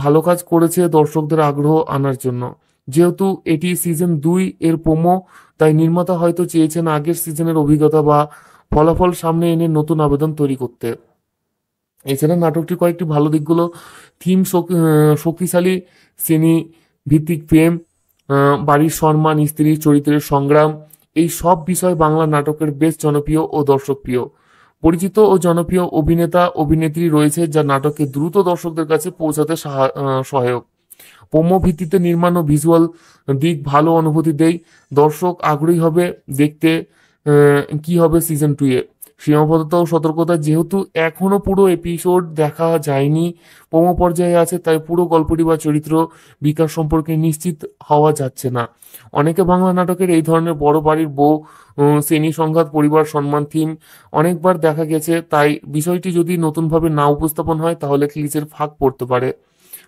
ভালো কাজ করেছে দর্শকদের আগ্রহ আনার জন্য। যেহেতু এটি সিজন 2 এর প্রোমো, তাই নির্মাতা হয়তো চেয়েছেন আগের সিজনের অভিজ্ঞতা বা ফলাফল সামনে এনে নতুন আবেদন তৈরি করতে। এছাড়া নাটকটির কয়েকটি ভালো দিকগুলো: থিম শক্তিশালী, শ্রেণী ভিত্তিক প্রেম, বাড়ির সম্মান, স্ত্রীর চরিত্রের সংগ্রাম, এই সব বিষয় বাংলা নাটকের বেশ জনপ্রিয় ও দর্শকপ্রিয়। পরিচিত ও জনপ্রিয় অভিনেতা অভিনেত্রী রয়েছে যা নাটককে দ্রুত দর্শকদের কাছে পৌঁছাতে সহায়ক। প্রোমো ভিত্তিতে নির্মাণ ও ভিজুয়াল দিক ভালো অনুভূতি দেয়। দর্শক আগ্রহী হবে দেখতে কি হবে সিজন 2 এ। সীমাবদ্ধতা ও সতর্কতা, যেহেতু এখনো পুরো এপিসোড দেখা যায়নি, প্রোমো পর্যায়ে আছে, তাই পুরো গল্পটি বা চরিত্র বিকাশ সম্পর্কে নিশ্চিত হওয়া যাচ্ছে না। অনেকে বাংলা নাটকের এই ধরনের বড় বাড়ির বউ, শ্রেণী সংঘাত, পরিবার সম্মান থিম অনেকবার দেখা গেছে, তাই বিষয়টি যদি নতুনভাবে না উপস্থাপন হয় তাহলে ক্লিচের ফাঁক পড়তে পারে।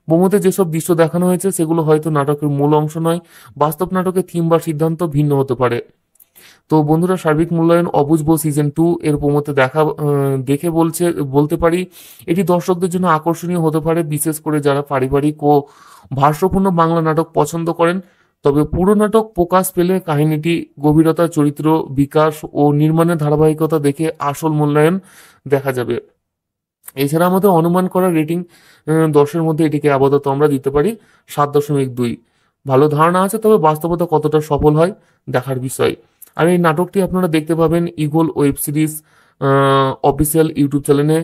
প্রোমোতে যেসব দৃশ্য দেখানো হয়েছে সেগুলো হয়তো নাটকের মূল অংশ নয়, বাস্তব নাটকের থিম বা সিদ্ধান্ত ভিন্ন হতে পারে। তো বন্ধুরা, সার্বিক মূল্যায়ন অবুঝবো সিজন 2 এর প্রোমোতে দেখে বলতে পারি এটি দর্শকদের জন্য আকর্ষণীয় হতে পারে, বিশেষ করে যারা পারিবারিক ও ভাষ্যপূর্ণ বাংলা নাটক পছন্দ করেন। তবে পুরো নাটক প্রকাশ পেলে কাহিনীটি, গভীরতা, চরিত্র বিকাশ ও নির্মাণের ধারাবাহিকতা দেখে আসল মূল্যায়ন দেখা যাবে। এছাড়া আমাদের অনুমান করা রেটিং 10-এর মধ্যে এটিকে আপাতত আমরা দিতে পারি 7.2। ভালো ধারণা আছে, তবে বাস্তবতা কতটা সফল হয় দেখার বিষয়। আর এই নাটকটি আপনারা দেখতে পাবেন eagle web series official YouTube চ্যানেলে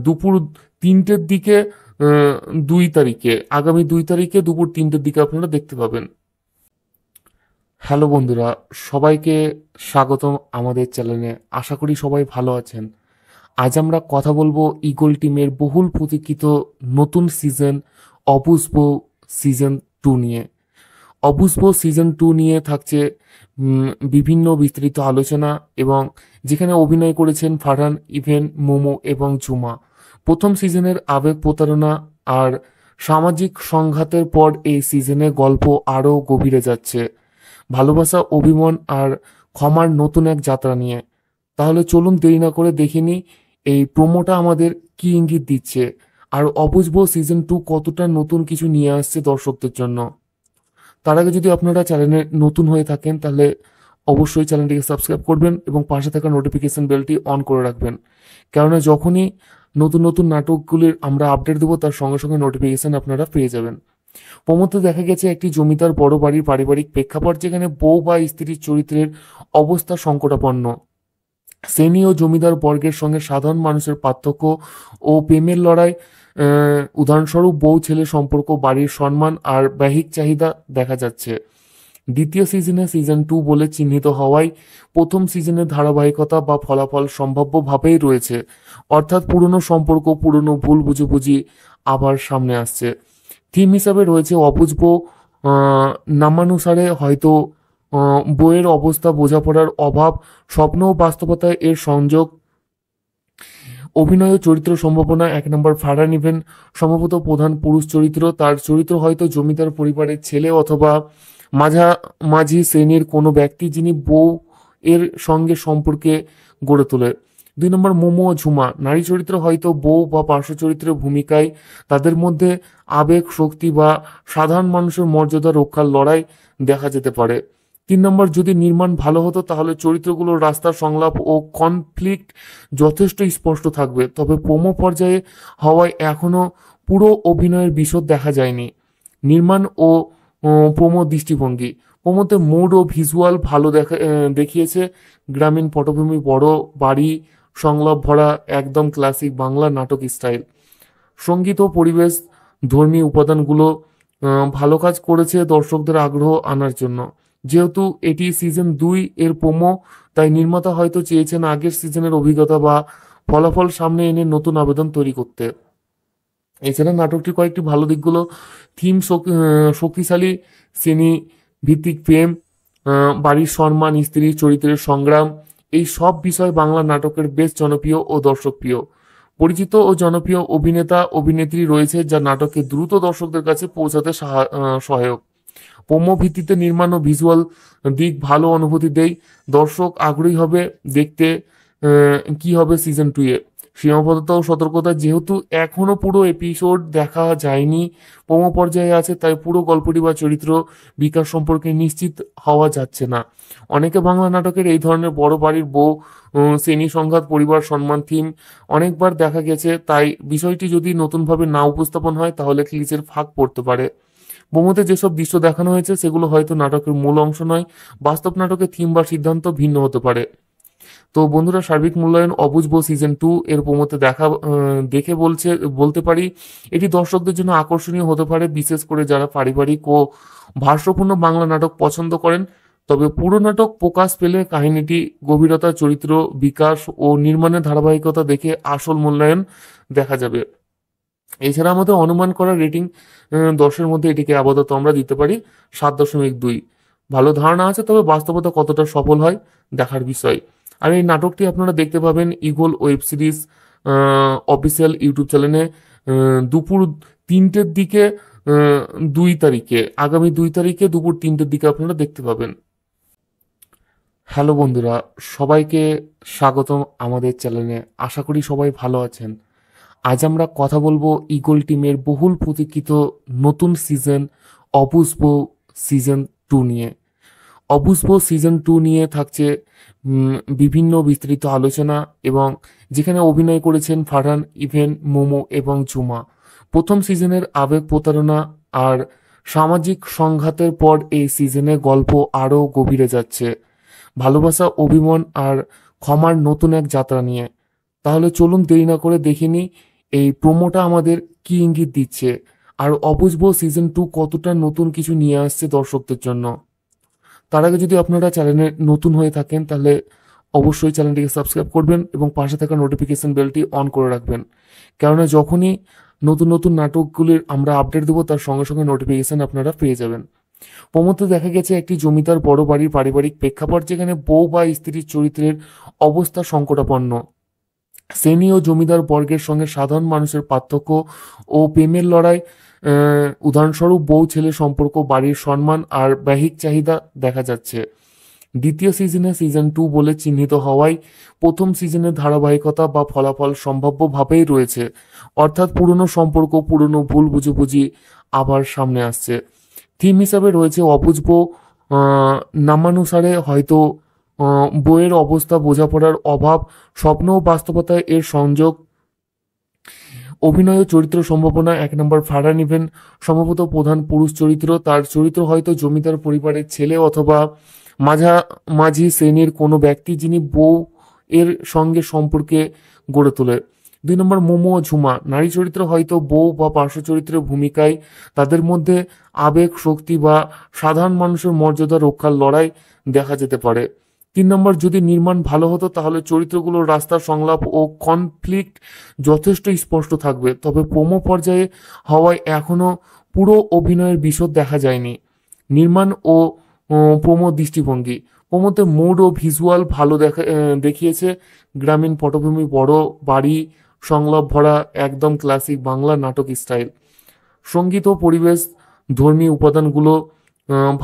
দুপুর 3টের দিকে, 2 তারিখে, আগামী 2 তারিখে দুপুর 3টের দিকে আপনারা দেখতে পাবেন। হ্যালো বন্ধুরা, সবাইকে স্বাগতম আমাদের চ্যানেলে। আশা করি সবাই ভালো আছেন। আজ আমরা কথা বলবো ইগল টিমের বহুল প্রতীক্ষিত নতুন সিজন অবুঝবো সিজন 2 নিয়ে। অবুঝবো সিজন 2 নিয়ে থাকছে বিভিন্ন বিস্তৃত আলোচনা, এবং যেখানে অভিনয় করেছেন ফারহান, ইভেন, মোমো এবং ঝুমা। প্রথম সিজনের আবেগ, প্রতারণা আর সামাজিক সংঘাতের পর এই সিজনে গল্প আরও গভীরে যাচ্ছে, ভালোবাসা, অভিমান আর ক্ষমার নতুন এক যাত্রা নিয়ে। তাহলে চলুন দেরি না করে দেখে নিই এই প্রোমোটা আমাদের কি ইঙ্গিত দিচ্ছে, আর অবুঝবো সিজন 2 কতটা নতুন কিছু নিয়ে আসছে দর্শকদের জন্য। তার আগে যদি আপনারা চ্যানেলে নতুন হয়ে থাকেন তাহলে অবশ্যই চ্যানেলটিকে সাবস্ক্রাইব করবেন এবং পাশে থাকা নোটিফিকেশন বেলটি অন করে রাখবেন, কেননা যখনই নতুন নতুন নাটকগুলির আমরা আপডেট দেবো তার সঙ্গে সঙ্গে নোটিফিকেশন আপনারা পেয়ে যাবেন। প্রমোতে দেখা গেছে একটি জমিদার বড় বাড়ির পারিবারিক প্রেক্ষাপট, যেখানে বউ বা স্ত্রীর চরিত্রের অবস্থা সংকটাপন্ন। শ্রেণী ও জমিদার বর্গের সঙ্গে সাধারণ মানুষের পার্থক্য ও প্রেমের লড়াই। উদাহরণস্বরূপ বউ ছেলে সম্পর্ক, বাড়ির সম্মান আর বাহ্যিক চাহিদা দেখা যাচ্ছে। দ্বিতীয় সিজনে সিজন 2 বলে চিহ্নিত হওয়ায় প্রথম সিজনের ধারাবাহিকতা বা ফলাফল সম্ভাব্যভাবেই রয়েছে, অর্থাৎ পুরনো সম্পর্ক, পুরনো ভুল বুঝাবুঝি আবার সামনে আসছে। থিম হিসাবে রয়েছে অবুঝবো, নামানুসারে হয়তো বইয়ের অবস্থা, বোঝাপড়ার অভাব, স্বপ্ন ও বাস্তবতায় এর সংযোগ। অভিনয় ও চরিত্র সম্ভাবনা: 1 নম্বর ফারহান ইভেন সম্ভবত প্রধান পুরুষ চরিত্র। তার চরিত্র হয়তো জমিদার পরিবারের ছেলে অথবা মাঝামাঝি শ্রেণীর কোনো ব্যক্তি, যিনি বউ এর সঙ্গে সম্পর্কে গড়ে তোলে। 2 নম্বর মোমো ও ঝুমা নারী চরিত্র, হয়তো বউ বা পার্শ্ব চরিত্রের ভূমিকায়। তাদের মধ্যে আবেগ, শক্তি বা সাধারণ মানুষের মর্যাদা রক্ষার লড়াই দেখা যেতে পারে। 3 নম্বর, যদি নির্মাণ ভালো হতো তাহলে চরিত্রগুলোর রাস্তা, সংলাপ ও কনফ্লিক্ট যথেষ্ট স্পষ্ট থাকবে, তবে প্রোমো পর্যায়ে হওয়ায় এখনো পুরো অভিনয়ের বিশদ দেখা যায়নি। নির্মাণ ও প্রোমো দৃষ্টিভঙ্গি: প্রোমোতে মুড ও ভিজুয়াল ভালো দেখিয়েছে। গ্রামীণ পটভূমি, বড় বাড়ি, সংলাপ ভরা, একদম ক্লাসিক বাংলা নাটক স্টাইল। সঙ্গীত ও পরিবেশ, ধর্মীয় উপাদানগুলো ভালো কাজ করেছে দর্শকদের আগ্রহ আনার জন্য। যেহেতু এটি সিজন 2 এর প্রোমো, তাই নির্মাতা হয়তো চেয়েছেন আগের সিজনের অভিজ্ঞতা বা ফলাফল সামনে এনে নতুন আবেদন তৈরি করতে। এছাড়া নাটকটির কয়েকটি ভালো দিকগুলো: থিম শক্তিশালী, শ্রেণী ভিত্তিক প্রেম, বাড়ির সম্মান, স্ত্রীর চরিত্রের সংগ্রাম, এই সব বিষয় বাংলা নাটকের বেশ জনপ্রিয় ও দর্শকপ্রিয়। পরিচিত ও জনপ্রিয় অভিনেতা অভিনেত্রী রয়েছে, যা নাটকে দ্রুত দর্শকদের কাছে পৌঁছাতে সহায়ক। প্রোমো ভিত্তিতে নির্মাণ ও ভিজুয়াল দিক ভালো অনুভূতি দেয়। দর্শক আগ্রহী হবে দেখতে কি হবে সিজন 2 এ। সীমাবদ্ধতা ও সতর্কতা: যেহেতু এখনো পুরো এপিসোড দেখা যায়নি, প্রোমো পর্যায়ে আছে, তাই পুরো গল্পটি বা চরিত্র বিকাশ সম্পর্কে নিশ্চিত হওয়া যাচ্ছে না। অনেকে বাংলা নাটকের এই ধরনের বড় বাড়ির বউ, শ্রেণী সংঘাত, পরিবার সম্মান থিম অনেকবার দেখা গেছে, তাই বিষয়টি যদি নতুনভাবে না উপস্থাপন হয় তাহলে ক্লিচের ফাঁক পড়তে পারে। প্রোমোতে যেসব দৃশ্য দেখানো হয়েছে সেগুলো হয়তো নাটকের মূল অংশ নয়, বাস্তব নাটকের থিম বা সিদ্ধান্ত ভিন্ন হতে পারে। তো বন্ধুরা, সার্বিক মূল্যায়ন অবুঝবো সিজন 2 এর প্রোমোতে দেখে বলতে পারি এটি দর্শকদের জন্য আকর্ষণীয় হতে পারে, বিশেষ করে যারা পারিবারিক ও ভাষ্যপূর্ণ বাংলা নাটক পছন্দ করেন। তবে পুরো নাটক প্রকাশ পেলে কাহিনীটি, গভীরতা, চরিত্র বিকাশ ও নির্মাণের ধারাবাহিকতা দেখে আসল মূল্যায়ন দেখা যাবে। এছাড়া আমাদের অনুমান করা রেটিং 10-এর মধ্যে এটিকে আপাতত আমরা দিতে পারি 7.2। ভালো ধারণা আছে, তবে বাস্তবতা কতটা সফল হয় দেখার বিষয়। আর এই নাটকটি আপনারা দেখতে পাবেন eagle web series official YouTube চ্যানেলে দুপুর 3টের দিকে, 2 তারিখে, আগামী 2 তারিখে দুপুর 3টের দিকে আপনারা দেখতে পাবেন। হ্যালো বন্ধুরা, সবাইকে স্বাগতম আমাদের চ্যানেলে। আশা করি সবাই ভালো আছেন। আজ আমরা কথা বলবো ঈগল টিমের বহুল প্রতীক্ষিত নতুন সিজন অপুষ্প সিজন 2 নিয়ে। অপুষ্প সিজন 2 নিয়ে থাকছে বিভিন্ন বিস্তৃত আলোচনা এবং যেখানে অভিনয় করেছেন ফারহান, ইভেন, মোমো এবং ঝুমা। প্রথম সিজনের আবেগ, প্রতারণা আর সামাজিক সংঘাতের পর এই সিজনে গল্প আরও গভীরে যাচ্ছে, ভালোবাসা, অভিমান আর ক্ষমার নতুন এক যাত্রা নিয়ে। তাহলে চলুন দেরি না করে দেখে নিই এই প্রোমোটা আমাদের কি ইঙ্গিত দিচ্ছে, আর অপুষ্প সিজন 2 কতটা নতুন কিছু নিয়ে আসছে দর্শকদের জন্য। তার আগে যদি আপনারা চ্যানেলে নতুন হয়ে থাকেন তাহলে অবশ্যই চ্যানেলটিকে সাবস্ক্রাইব করবেন এবং পাশে থাকা নোটিফিকেশন বেলটি অন করে রাখবেন, কেননা যখনই নতুন নতুন নাটকগুলির আমরা আপডেট দেবো তার সঙ্গে সঙ্গে নোটিফিকেশন আপনারা পেয়ে যাবেন। প্রমোতে দেখা গেছে একটি জমিদার বড় বাড়ির পারিবারিক প্রেক্ষাপট, যেখানে বউ বা স্ত্রীর চরিত্রের অবস্থা সংকটাপন্ন। শ্রেণী ও জমিদার বর্গের সঙ্গে সাধারণ মানুষের পার্থক্য ও প্রেমের লড়াই। উদাহরণস্বরূপ বউ ছেলে সম্পর্ক, বাড়ির সম্মান আর বাহ্যিক চাহিদা দেখা যাচ্ছে। দ্বিতীয় সিজনে সিজন 2 বলে চিহ্নিত হওয়ায় প্রথম সিজনের ধারাবাহিকতা বা ফলাফল সম্ভাব্যভাবেই রয়েছে, অর্থাৎ পুরনো সম্পর্ক, পুরনো ভুল বুঝাবুঝি আবার সামনে আসছে। থিম হিসাবে রয়েছে অবুঝ বউ, নামানুসারে হয়তো বইয়ের অবস্থা, বোঝাপড়ার অভাব, স্বপ্ন ও বাস্তবতায় এর সংযোগ। অভিনয় ও চরিত্র সম্ভাবনা: 1 নম্বর ফারহান ইভেন সম্ভবত প্রধান পুরুষ চরিত্র। তার চরিত্র হয়তো জমিদার পরিবারের ছেলে অথবা মাঝামাঝি শ্রেণীর কোনো ব্যক্তি, যিনি বউ এর সঙ্গে সম্পর্কে গড়ে তোলে। 2 নম্বর মোমো ও ঝুমা নারী চরিত্র, হয়তো বউ বা পার্শ্ব চরিত্রের ভূমিকায়। তাদের মধ্যে আবেগ, শক্তি বা সাধারণ মানুষের মর্যাদা রক্ষার লড়াই দেখা যেতে পারে। 3 নম্বর, যদি নির্মাণ ভালো হতো তাহলে চরিত্রগুলোর রাস্তার সংলাপ ও কনফ্লিক্ট যথেষ্ট স্পষ্ট থাকবে, তবে প্রোমো পর্যায়ে হওয়ায় এখনও পুরো অভিনয়ের বিশদ দেখা যায়নি। নির্মাণ ও প্রোমো দৃষ্টিভঙ্গি: প্রোমোতে মুড ও ভিজুয়াল ভালো দেখিয়েছে। গ্রামীণ পটভূমি, বড় বাড়ি, সংলাপ ভরা, একদম ক্লাসিক বাংলা নাটক স্টাইল। সঙ্গীত ও পরিবেশ, ধর্মীয় উপাদানগুলো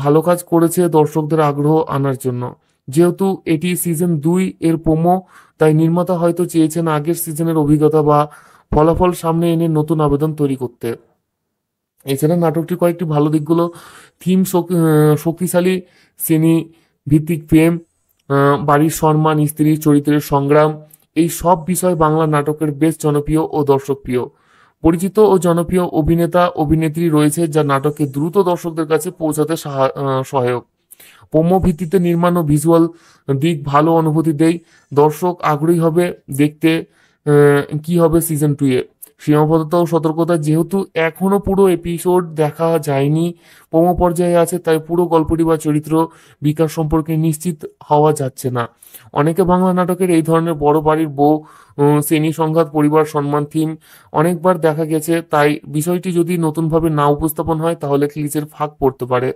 ভালো কাজ করেছে দর্শকদের আগ্রহ আনার জন্য। যেহেতু এটি সিজন 2 এর প্রোমো, তাই নির্মাতা হয়তো চেয়েছেন আগের সিজনের অভিজ্ঞতা বা ফলাফল সামনে এনে নতুন আবেদন তৈরি করতে। এছাড়া নাটকটির কয়েকটি ভালো দিকগুলো: থিম শক্তিশালী, শ্রেণী ভিত্তিক প্রেম, বাড়ির সম্মান, স্ত্রীর চরিত্রের সংগ্রাম, এই সব বিষয় বাংলা নাটকের বেশ জনপ্রিয় ও দর্শকপ্রিয়। পরিচিত ও জনপ্রিয় অভিনেতা অভিনেত্রী রয়েছে, যা নাটককে দ্রুত দর্শকদের কাছে পৌঁছাতে সহায়ক। প্রোমো ভিত্তিতে নির্মাণ ও ভিজুয়াল দিক ভালো অনুভূতি দেয়। দর্শক আগ্রহী হবে দেখতে কি হবে সিজন 2 এ। সীমাবদ্ধতা ও সতর্কতা: যেহেতু এখনো পুরো এপিসোড দেখা যায়নি, প্রোমো পর্যায়ে আছে, তাই পুরো গল্পটি বা চরিত্র বিকাশ সম্পর্কে নিশ্চিত হওয়া যাচ্ছে না। অনেকে বাংলা নাটকের এই ধরনের বড় বাড়ির বউ, শ্রেণী সংঘাত, পরিবার সম্মান থিম অনেকবার দেখা গেছে, তাই বিষয়টি যদি নতুনভাবে না উপস্থাপন হয় তাহলে ক্লিচের ফাঁক পড়তে পারে।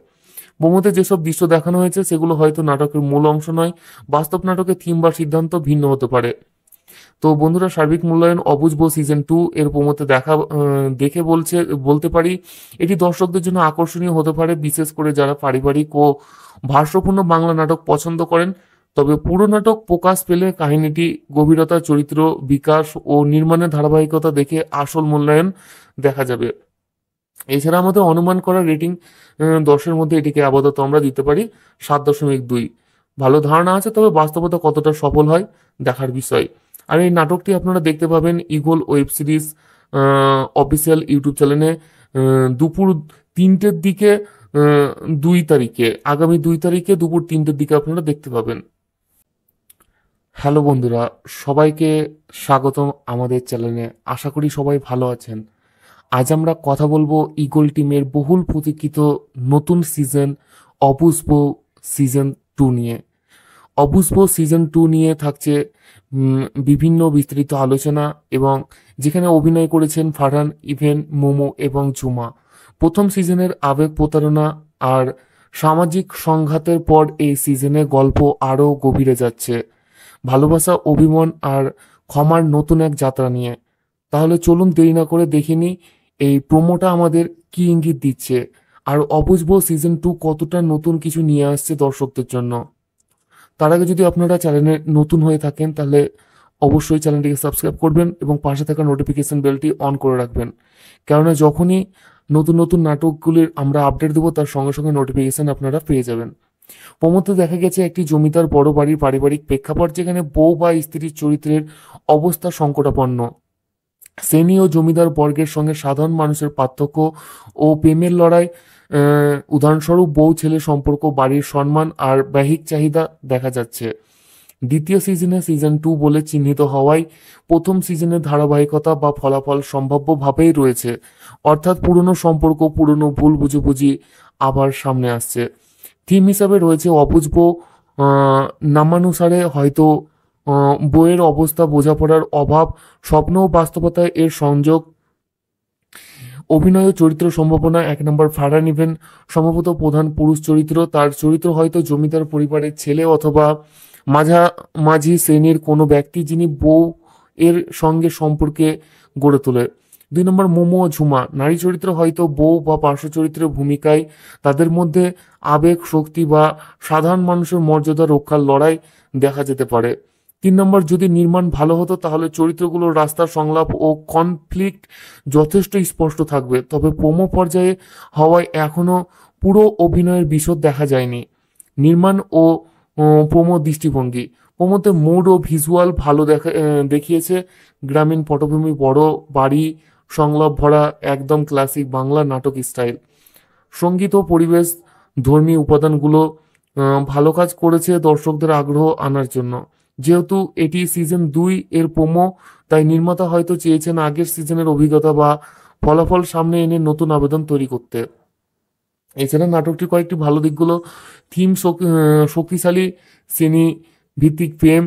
প্রোমোতে যেসব দৃশ্য দেখানো হয়েছে সেগুলো হয়তো নাটকের মূল অংশ নয়, বাস্তব নাটকের থিম বা সিদ্ধান্ত ভিন্ন হতে পারে। তো বন্ধুরা, সার্বিক মূল্যায়ন অবুঝবো সিজন 2 এর প্রোমোতে দেখে বলতে পারি এটি দর্শকদের জন্য আকর্ষণীয় হতে পারে, বিশেষ করে যারা পারিবারিক ও ভাষ্যপূর্ণ বাংলা নাটক পছন্দ করেন। তবে পুরো নাটক প্রকাশ পেলে কাহিনীটি, গভীরতা, চরিত্র বিকাশ ও নির্মাণের ধারাবাহিকতা দেখে আসল মূল্যায়ন দেখা যাবে। এছাড়া আমাদের অনুমান করা রেটিং 10-এর মধ্যে এটিকে আপাতত আমরা দিতে পারি 7.2। ভালো ধারণা আছে, তবে বাস্তবতা কতটা সফল হয় দেখার বিষয়। আর এই নাটকটি আপনারা দেখতে পাবেন eagle web series official YouTube চ্যানেলে দুপুর 3টের দিকে, 2 তারিখে, আগামী 2 তারিখে দুপুর 3টের দিকে আপনারা দেখতে পাবেন। হ্যালো বন্ধুরা, সবাইকে স্বাগতম আমাদের চ্যানেলে। আশা করি সবাই ভালো আছেন। আজ আমরা কথা বলবো ঈগল টিমের বহুল প্রতীক্ষিত নতুন সিজন অপুষ্প সিজন 2 নিয়ে। অপুষ্প সিজন 2 নিয়ে থাকছে বিভিন্ন বিস্তৃত আলোচনা এবং যেখানে অভিনয় করেছেন ফারহান, ইভেন, মোমো এবং ঝুমা। প্রথম সিজনের আবেগ, প্রতারণা আর সামাজিক সংঘাতের পর এই সিজনে গল্প আরও গভীরে যাচ্ছে, ভালোবাসা, অভিমান আর ক্ষমার নতুন এক যাত্রা নিয়ে। তাহলে চলুন দেরি না করে দেখে নিই এই প্রোমোটা আমাদের কি ইঙ্গিত দিচ্ছে, আর অবুঝবো সিজন 2 কতটা নতুন কিছু নিয়ে আসছে দর্শকদের জন্য। তার আগে যদি আপনারা চ্যানেলে নতুন হয়ে থাকেন তাহলে অবশ্যই চ্যানেলটিকে সাবস্ক্রাইব করবেন এবং পাশে থাকা নোটিফিকেশন বেলটি অন করে রাখবেন, কেননা যখনই নতুন নতুন নাটকগুলির আমরা আপডেট দেবো তার সঙ্গে সঙ্গে নোটিফিকেশন আপনারা পেয়ে যাবেন। প্রমোতে দেখা গেছে একটি জমিদার বড় বাড়ির পারিবারিক প্রেক্ষাপট, যেখানে বউ বা স্ত্রীর চরিত্রের অবস্থা সংকটাপন্ন। শ্রেণী ও জমিদার বর্গের সঙ্গে সাধারণ মানুষের পার্থক্য ও প্রেমের লড়াই। উদাহরণস্বরূপ বউ ছেলে সম্পর্ক, বাড়ির সম্মান আর বাহ্যিক চাহিদা দেখা যাচ্ছে। দ্বিতীয় সিজনে সিজন 2 বলে চিহ্নিত হওয়ায় প্রথম সিজনের ধারাবাহিকতা বা ফলাফল সম্ভাব্যভাবেই রয়েছে, অর্থাৎ পুরনো সম্পর্ক, পুরনো ভুল বুঝাবুঝি আবার সামনে আসছে। থিম হিসাবে রয়েছে অবুঝ বউ, নামানুসারে হয়তো বইয়ের অবস্থা, বোঝাপড়ার অভাব, স্বপ্ন ও বাস্তবতায় এর সংযোগ। অভিনয় ও চরিত্র সম্ভাবনা: 1 নম্বর ফারহান ইভেন, সম্ভবত প্রধান পুরুষ চরিত্র। তার চরিত্র হয়তো জমিদার পরিবারের ছেলে অথবা মাঝামাঝি শ্রেণীর কোনো ব্যক্তি, যিনি বউ এর সঙ্গে সম্পর্কে গড়ে তোলে। 2 নম্বর মোমো ও ঝুমা, নারী চরিত্র হয়তো বউ বা পার্শ্ব চরিত্রের ভূমিকায়। তাদের মধ্যে আবেগ, শক্তি বা সাধারণ মানুষের মর্যাদা রক্ষার লড়াই দেখা যেতে পারে। 3 নম্বর, যদি নির্মাণ ভালো হতো তাহলে চরিত্রগুলোর রাস্তার সংলাপ ও কনফ্লিক্ট যথেষ্ট স্পষ্ট থাকবে, তবে প্রোমো পর্যায়ে হওয়ায় এখনও পুরো অভিনয়ের বিশদ দেখা যায়নি। নির্মাণ ও প্রোমো দৃষ্টিভঙ্গি: প্রোমোতে মুড ও ভিজুয়াল ভালো দেখিয়েছে। গ্রামীণ পটভূমি, বড় বাড়ি, সংলাপ ভরা, একদম ক্লাসিক বাংলা নাটক স্টাইল। সঙ্গীত ও পরিবেশ, ধর্মী উপাদানগুলো ভালো কাজ করেছে দর্শকদের আগ্রহ আনার জন্য। যেহেতু এটি সিজন 2 এর প্রোমো, তাই নির্মাতা হয়তো চেয়েছেন আগের সিজনের অভিজ্ঞতা বা ফলাফল সামনে এনে নতুন আবেদন তৈরি করতে। এছাড়া নাটকটির কয়েকটি ভালো দিকগুলো: থিম শক্তিশালী, শ্রেণী ভিত্তিক প্রেম,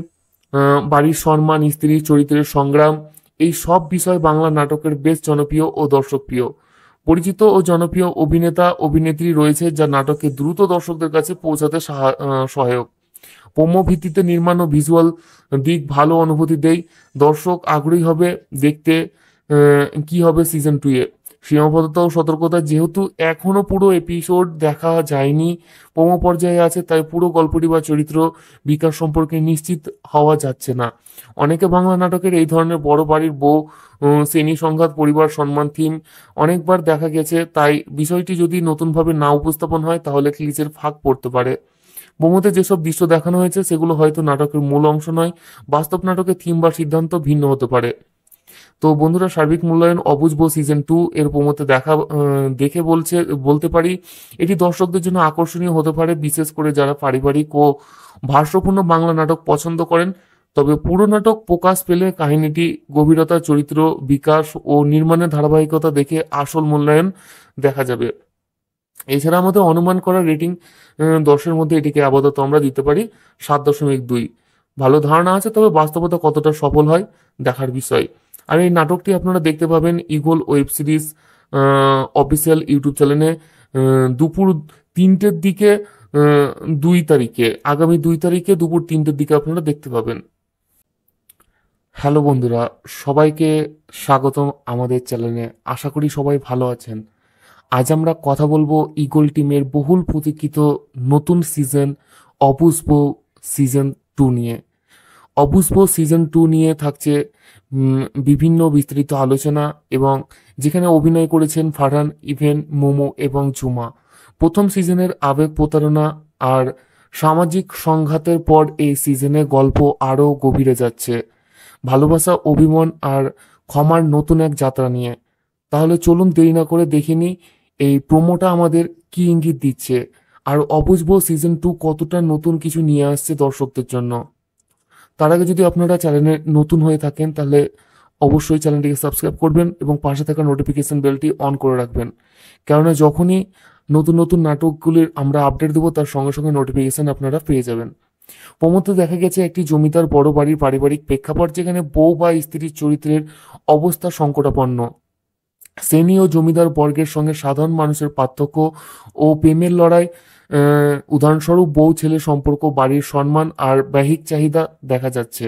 বাড়ির সম্মান, স্ত্রীর চরিত্রের সংগ্রাম, এই সব বিষয় বাংলা নাটকের বেশ জনপ্রিয় ও দর্শকপ্রিয়। পরিচিত ও জনপ্রিয় অভিনেতা অভিনেত্রী রয়েছে, যা নাটককে দ্রুত দর্শকদের কাছে পৌঁছাতে সহায়ক। প্রোমো ভিত্তিতে নির্মাণ ও ভিজুয়াল দিক ভালো অনুভূতি দেয়। দর্শক আগ্রহী হবে দেখতে কি হবে সিজন 2 এ। সীমাবদ্ধতা ও সতর্কতা: যেহেতু এখনো পুরো এপিসোড দেখা যায়নি, প্রোমো পর্যায়ে আছে, তাই পুরো গল্পটি বা চরিত্র বিকাশ সম্পর্কে নিশ্চিত হওয়া যাচ্ছে না। অনেকে বাংলা নাটকের এই ধরনের বড় বাড়ির বউ, শ্রেণী সংঘাত, পরিবার সম্মান থিম অনেকবার দেখা গেছে, তাই বিষয়টি যদি নতুনভাবে না উপস্থাপন হয় তাহলে ক্লিচের ফাঁক পড়তে পারে। প্রোমোতে যেসব দৃশ্য দেখানো হয়েছে সেগুলো হয়তো নাটকের মূল অংশ নয়, বাস্তব নাটকের থিম বা সিদ্ধান্ত ভিন্ন হতে পারে। তো বন্ধুরা, সার্বিক মূল্যায়ন: অবুঝ বউ সিজন 2 এর প্রোমোতে দেখে বলতে পারি এটি দর্শকদের জন্য আকর্ষণীয় হতে পারে, বিশেষ করে যারা পারিবারিক ও ভাষ্যপূর্ণ বাংলা নাটক পছন্দ করেন। তবে পুরো নাটক প্রকাশ পেলে কাহিনীটি, গভীরতা, চরিত্র বিকাশ ও নির্মাণের ধারাবাহিকতা দেখে আসল মূল্যায়ন দেখা যাবে। এছাড়া আমাদের অনুমান করা রেটিং 10-এর মধ্যে এটিকে আপাতত আমরা দিতে পারি 7.2। ভালো ধারণা আছে, তবে বাস্তবতা কতটা সফল হয় দেখার বিষয়। আর এই নাটকটি আপনারা দেখতে পাবেন eagle web series official YouTube চ্যানেলে দুপুর 3টের দিকে, 2 তারিখে, আগামী 2 তারিখে দুপুর 3টের দিকে আপনারা দেখতে পাবেন। হ্যালো বন্ধুরা, সবাইকে স্বাগতম আমাদের চ্যানেলে। আশা করি সবাই ভালো আছেন। আজ আমরা কথা বলবো ইগল টিমের বহুল প্রতীক্ষিত নতুন সিজন অবুঝ বউ সিজন 2 নিয়ে। অবুঝ বউ সিজন 2 নিয়ে থাকছে বিভিন্ন বিস্তৃত আলোচনা, এবং যেখানে অভিনয় করেছেন ফারহান ইভেন, মোমো এবং ঝুমা। প্রথম সিজনের আবেগ, প্রতারণা আর সামাজিক সংঘাতের পর এই সিজনে গল্প আরও গভীরে যাচ্ছে, ভালোবাসা, অভিমান আর ক্ষমার নতুন এক যাত্রা নিয়ে। তাহলে চলুন দেরি না করে দেখে নিই এই প্রোমোটা আমাদের কি ইঙ্গিত দিচ্ছে, আর অবুঝ বউ সিজন 2 কতটা নতুন কিছু নিয়ে আসছে দর্শকদের জন্য। তার আগে যদি আপনারা চ্যানেলে নতুন হয়ে থাকেন তাহলে অবশ্যই চ্যানেলটিকে সাবস্ক্রাইব করবেন এবং পাশে থাকা নোটিফিকেশন বেলটি অন করে রাখবেন, কেননা যখনই নতুন নতুন নাটকগুলির আমরা আপডেট দেবো তার সঙ্গে সঙ্গে নোটিফিকেশন আপনারা পেয়ে যাবেন। প্রমোতে দেখা গেছে একটি জমিদার বড় বাড়ির পারিবারিক প্রেক্ষাপট, যেখানে বউ বা স্ত্রীর চরিত্রের অবস্থা সংকটাপন্ন। শ্রেণী ও জমিদার বর্গের সঙ্গে সাধারণ মানুষের পার্থক্য ও প্রেমের লড়াই। উদাহরণস্বরূপ বউ ছেলে সম্পর্ক, বাড়ির সম্মান আর বাহ্যিক চাহিদা দেখা যাচ্ছে।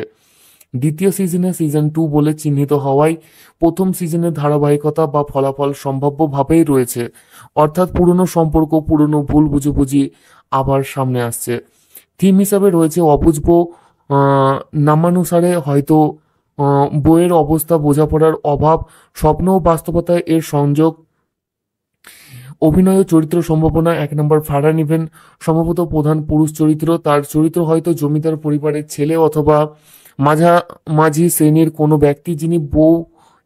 দ্বিতীয় সিজনে সিজন 2 বলে চিহ্নিত হওয়ায় প্রথম সিজনের ধারাবাহিকতা বা ফলাফল সম্ভাব্যভাবেই রয়েছে, অর্থাৎ পুরনো সম্পর্ক, পুরনো ভুল বুঝাবুঝি আবার সামনে আসছে। থিম হিসাবে রয়েছে অবুঝ বউ, নামানুসারে হয়তো বইয়ের অবস্থা, বোঝাপড়ার অভাব, স্বপ্ন ও বাস্তবতায় এর সংযোগ, অভিনয় ও চরিত্র সম্ভাবনা। 1 নম্বর ফারহান ইভেন, সম্ভবত প্রধান পুরুষ চরিত্র, তার চরিত্র হয়তো জমিদার পরিবারের ছেলে অথবা মাঝামাঝি শ্রেণীর কোনো ব্যক্তি যিনি বউ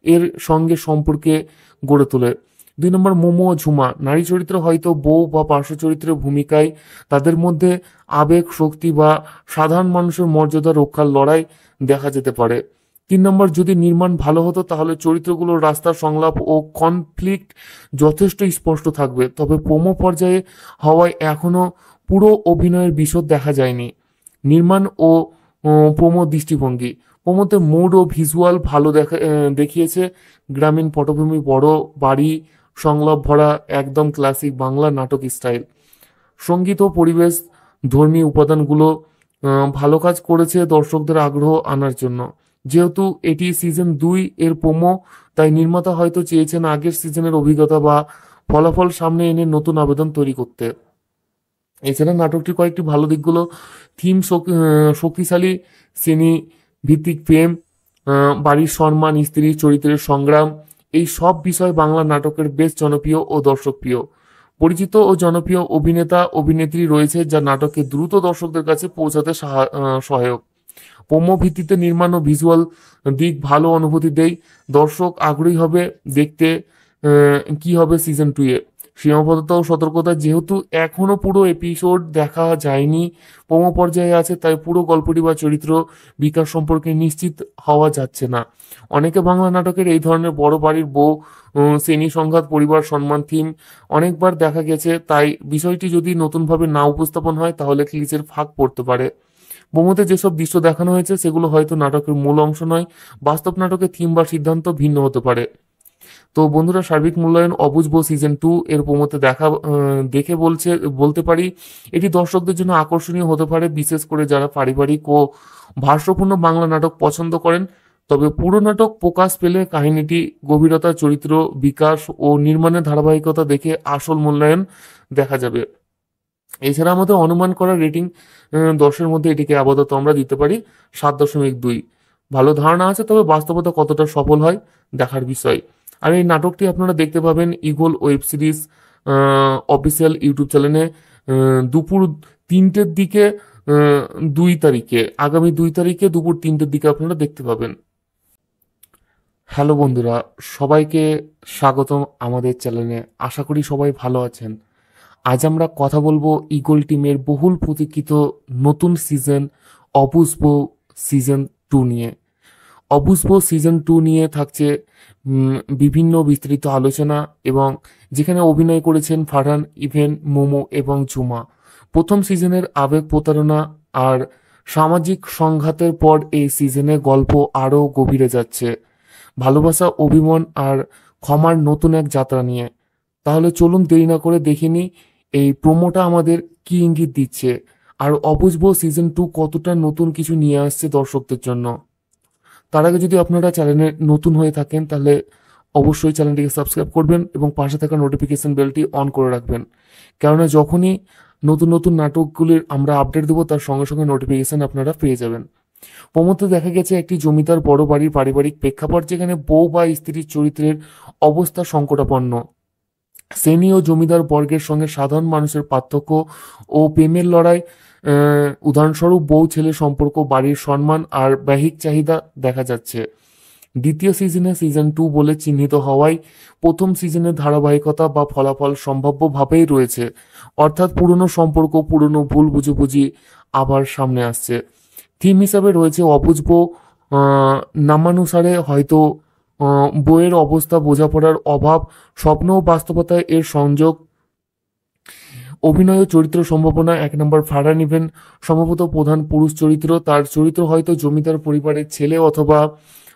এর সঙ্গে সম্পর্কে গড়ে তোলে। 2 নম্বর মোমো ও ঝুমা, নারী চরিত্র হয়তো বউ বা পার্শ্ব চরিত্রের ভূমিকায়, তাদের মধ্যে আবেগ, শক্তি বা সাধারণ মানুষের মর্যাদা রক্ষার লড়াই দেখা যেতে পারে। 3 নম্বর, যদি নির্মাণ ভালো হতো তাহলে চরিত্রগুলোর রাস্তা, সংলাপ ও কনফ্লিক্ট যথেষ্ট স্পষ্ট থাকবে, তবে প্রোমো পর্যায়ে হওয়ায় এখনো পুরো অভিনয়ের বিশদ দেখা যায়নি। নির্মাণ ও প্রোমো দৃষ্টিভঙ্গি, প্রোমোতে মুড ও ভিজুয়াল ভালো দেখিয়েছে, গ্রামীণ পটভূমি, বড় বাড়ি, সংলাপ ভরা একদম ক্লাসিক বাংলা নাটক স্টাইল। সঙ্গীত ও পরিবেশ, ধর্মী উপাদানগুলো ভালো কাজ করেছে দর্শকদের আগ্রহ আনার জন্য। যেহেতু এটি সিজন 2 এর প্রোমো, তাই নির্মাতা হয়তো চেয়েছেন আগের সিজনের অভিজ্ঞতা বা ফলাফল সামনে এনে নতুন আবেদন তৈরি করতে। এছাড়া নাটকটির কয়েকটি ভালো দিকগুলো: থিম শক্তিশালী, শ্রেণী ভিত্তিক প্রেম, বাড়ির সম্মান, স্ত্রীর চরিত্রের সংগ্রাম, এই সব বিষয় বাংলা নাটকের বেশ জনপ্রিয় ও দর্শকপ্রিয়। পরিচিত ও জনপ্রিয় অভিনেতা অভিনেত্রী রয়েছে, যা নাটককে দ্রুত দর্শকদের কাছে পৌঁছাতে সহায়ক। প্রোমো ভিত্তিতে নির্মাণ ও ভিজুয়াল দিক ভালো অনুভূতি দেয়, দর্শক আগ্রহী হবে দেখতে কি হবে সিজন 2-এ। সীমাবদ্ধতা ও সতর্কতা, যেহেতু এখনো পুরো এপিসোড দেখা যায়নি, প্রোমো পর্যায়ে আছে, তাই পুরো গল্পটি বা চরিত্র বিকাশ সম্পর্কে নিশ্চিত হওয়া যাচ্ছে না। অনেকে বাংলা নাটকের এই ধরনের বড় বাড়ির বউ, শ্রেণী সংঘাত, পরিবার সম্মান থিম অনেকবার দেখা গেছে, তাই বিষয়টি যদি নতুনভাবে না উপস্থাপন হয় তাহলে ক্লিচের ফাঁক পড়তে পারে। প্রোমোতে যেসব দৃশ্য দেখানো হয়েছে সেগুলো হয়তো নাটকের মূল অংশ নয়, বাস্তব নাটকের থিম বা সিদ্ধান্ত ভিন্ন হতে পারে। তো বন্ধুরা, সার্বিক মূল্যায়ন অবুঝ বউ সিজন 2 এর প্রোমোতে দেখে বলতে পারি এটি দর্শকদের জন্য আকর্ষণীয় হতে পারে, বিশেষ করে যারা পারিবারিক ও ভাষ্যপূর্ণ বাংলা নাটক পছন্দ করেন। তবে পুরো নাটক প্রকাশ পেলে কাহিনীটি, গভীরতা, চরিত্র বিকাশ ও নির্মাণের ধারাবাহিকতা দেখে আসল মূল্যায়ন দেখা যাবে। এছাড়া আমাদের অনুমান করা রেটিং 10-এর মধ্যে এটিকে আপাতত আমরা দিতে পারি 7.2। ভালো ধারণা আছে, তবে বাস্তবতা কতটা সফল হয় দেখার বিষয়। আর এই নাটকটি আপনারা দেখতে পাবেন eagle web series official YouTube চ্যানেলে দুপুর 3টের দিকে, 2 তারিখে, আগামী 2 তারিখে দুপুর 3টের দিকে আপনারা দেখতে পাবেন। হ্যালো বন্ধুরা, সবাইকে স্বাগতম আমাদের চ্যানেলে। আশা করি সবাই ভালো আছেন। আজ আমরা কথা বলবো ইগল টিমের বহুল প্রতীক্ষিত নতুন সিজন অবুঝ বউ সিজন 2 নিয়ে। অবুঝ বউ সিজন 2 নিয়ে থাকছে বিভিন্ন বিস্তৃত আলোচনা, এবং যেখানে অভিনয় করেছেন ফারহান ইভেন, মোমো এবং ঝুমা। প্রথম সিজনের আবেগ, প্রতারণা আর সামাজিক সংঘাতের পর এই সিজনে গল্প আরও গভীরে যাচ্ছে, ভালোবাসা, অভিমান আর ক্ষমার নতুন এক যাত্রা নিয়ে। তাহলে চলুন দেরি না করে দেখে নিই এই প্রোমোটা আমাদের কি ইঙ্গিত দিচ্ছে, আর অবুঝ বউ সিজন 2 কতটা নতুন কিছু নিয়ে আসছে দর্শকদের জন্য। তার আগে যদি আপনারা চ্যানেলে নতুন হয়ে থাকেন তাহলে অবশ্যই চ্যানেলটিকে সাবস্ক্রাইব করবেন এবং পাশে থাকা নোটিফিকেশন বেলটি অন করে রাখবেন, কেননা যখনই নতুন নতুন নাটকগুলির আমরা আপডেট দেবো তার সঙ্গে সঙ্গে নোটিফিকেশন আপনারা পেয়ে যাবেন। প্রমোতে দেখা গেছে একটি জমিদার বড় বাড়ির পারিবারিক প্রেক্ষাপট, যেখানে বউ বা স্ত্রীর চরিত্রের অবস্থা সংকটাপন্ন, শ্রেণী ও জমিদার বর্গের সঙ্গে সাধারণ মানুষের পার্থক্য ও প্রেমের লড়াই। উদাহরণস্বরূপ বউ ছেলে সম্পর্ক, বাড়ির সম্মান আর বাহ্যিক চাহিদা দেখা যাচ্ছে। দ্বিতীয় সিজনে সিজন 2 বলে চিহ্নিত হওয়ায় প্রথম সিজনের ধারাবাহিকতা বা ফলাফল সম্ভাব্যভাবেই রয়েছে, অর্থাৎ পুরনো সম্পর্ক, পুরনো ভুল বুঝাবুঝি আবার সামনে আসছে। থিম হিসাবে রয়েছে অবুঝ বউ, নামানুসারে হয়তো বইয়ের অবস্থা, বোঝাপড়ার অভাব, স্বপ্ন ও বাস্তবতায় এর সংযোগ, অভিনয় ও চরিত্র সম্ভাবনা। 1 নম্বর ফারহান ইভেন, সম্ভবত প্রধান পুরুষ চরিত্র, তার চরিত্র হয়তো জমিদার পরিবারের ছেলে অথবা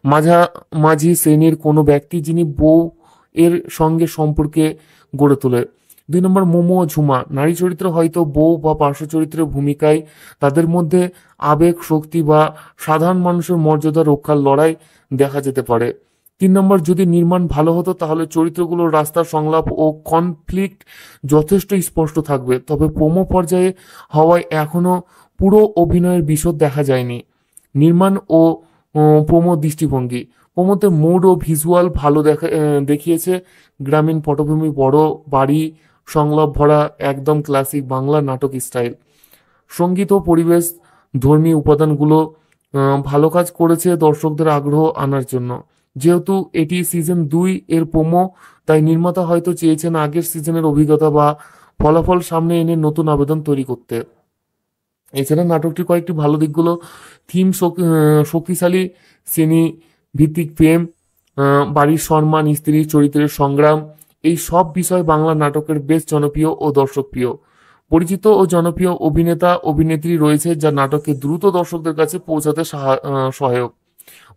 মাঝামাঝি শ্রেণীর কোনো ব্যক্তি যিনি বউ এর সঙ্গে সম্পর্কে গড়ে তোলে। 2 নম্বর মোমো ও ঝুমা, নারী চরিত্র হয়তো বউ বা পার্শ্ব চরিত্রের ভূমিকায়, তাদের মধ্যে আবেগ, শক্তি বা সাধারণ মানুষের মর্যাদা রক্ষার লড়াই দেখা যেতে পারে। 3 নম্বর, যদি নির্মাণ ভালো হতো তাহলে চরিত্রগুলোর রাস্তা, সংলাপ ও কনফ্লিক্ট যথেষ্ট স্পষ্ট থাকবে, তবে প্রোমো পর্যায়ে হওয়ায় এখনো পুরো অভিনয়ের বিশদ দেখা যায়নি। নির্মাণ ও প্রোমো দৃষ্টিভঙ্গি, প্রোমোতে মুড ও ভিজুয়াল ভালো দেখিয়েছে। গ্রামীণ পটভূমি, বড় বাড়ি, সংলাপ ভরা একদম ক্লাসিক বাংলা নাটক স্টাইল। সঙ্গীত ও পরিবেশ, ধর্মীয় উপাদানগুলো ভালো কাজ করেছে দর্শকদের আগ্রহ আনার জন্য। যেহেতু এটি সিজন 2 এর প্রোমো, তাই নির্মাতা হয়তো চেয়েছেন আগের সিজনের অভিজ্ঞতা বা ফলাফল সামনে এনে নতুন আবেদন তৈরি করতে। এছাড়া নাটকটির কয়েকটি ভালো দিকগুলো: থিম শক্তিশালী, শ্রেণী ভিত্তিক প্রেম, বাড়ির সম্মান, স্ত্রীর চরিত্রের সংগ্রাম, এই সব বিষয় বাংলা নাটকের বেশ জনপ্রিয় ও দর্শকপ্রিয়। পরিচিত ও জনপ্রিয় অভিনেতা অভিনেত্রী রয়েছে, যা নাটককে দ্রুত দর্শকদের কাছে পৌঁছাতে সহায়ক।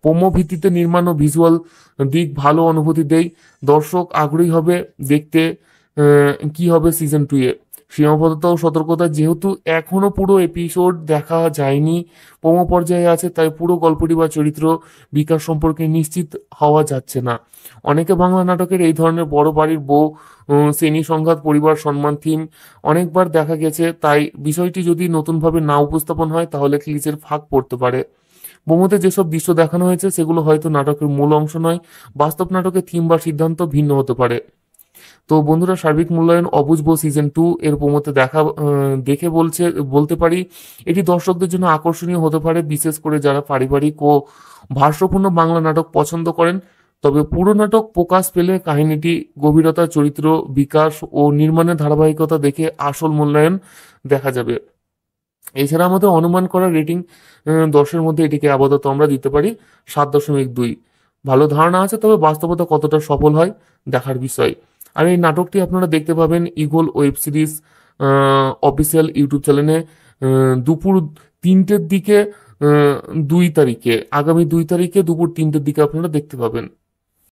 প্রোমো ভিত্তিতে নির্মাণ ও ভিজুয়াল দিক ভালো অনুভূতি দেয়। দর্শক আগ্রহী হবে দেখতে কি হবে সিজন 2 এ। সীমাবদ্ধতা ও সতর্কতা, যেহেতু এখনো পুরো এপিসোড দেখা যায়নি, প্রোমো পর্যায়ে আছে, তাই পুরো গল্পটি বা চরিত্র বিকাশ সম্পর্কে নিশ্চিত হওয়া যাচ্ছে না। অনেকে বাংলা নাটকের এই ধরনের বড় বাড়ির বউ, শ্রেণী সংঘাত, পরিবার সম্মান থিম অনেকবার দেখা গেছে, তাই বিষয়টি যদি নতুনভাবে না উপস্থাপন হয় তাহলে ক্লিচের ফাঁক পড়তে পারে। প্রোমোতে যেসব দৃশ্য দেখানো হয়েছে সেগুলো হয়তো নাটকের মূল অংশ নয়, বাস্তব নাটকের থিম বা সিদ্ধান্ত ভিন্ন হতে পারে। তো বন্ধুরা, সার্বিক মূল্যায়ন অবুঝবো সিজন 2 এর প্রোমোতে দেখে বলতে পারি এটি দর্শকদের জন্য আকর্ষণীয় হতে পারে, বিশেষ করে যারা পারিবারিক ও ভাষ্যপূর্ণ বাংলা নাটক পছন্দ করেন। তবে পুরো নাটক প্রকাশ পেলে কাহিনীটি গভীরতা, চরিত্র বিকাশ ও নির্মাণের ধারাবাহিকতা দেখে আসল মূল্যায়ন দেখা যাবে। এছাড়া আমাদের অনুমান করা রেটিং 10-এর মধ্যে এটিকে আপাতত আমরা দিতে পারি 7.2। ভালো ধারণা আছে, তবে বাস্তবতা কতটা সফল হয় দেখার বিষয়। আর এই নাটকটি আপনারা দেখতে পাবেন eagle web series official YouTube চ্যানেলে দুপুর 3টের দিকে, 2 তারিখে, আগামী 2 তারিখে দুপুর 3টের দিকে আপনারা দেখতে পাবেন।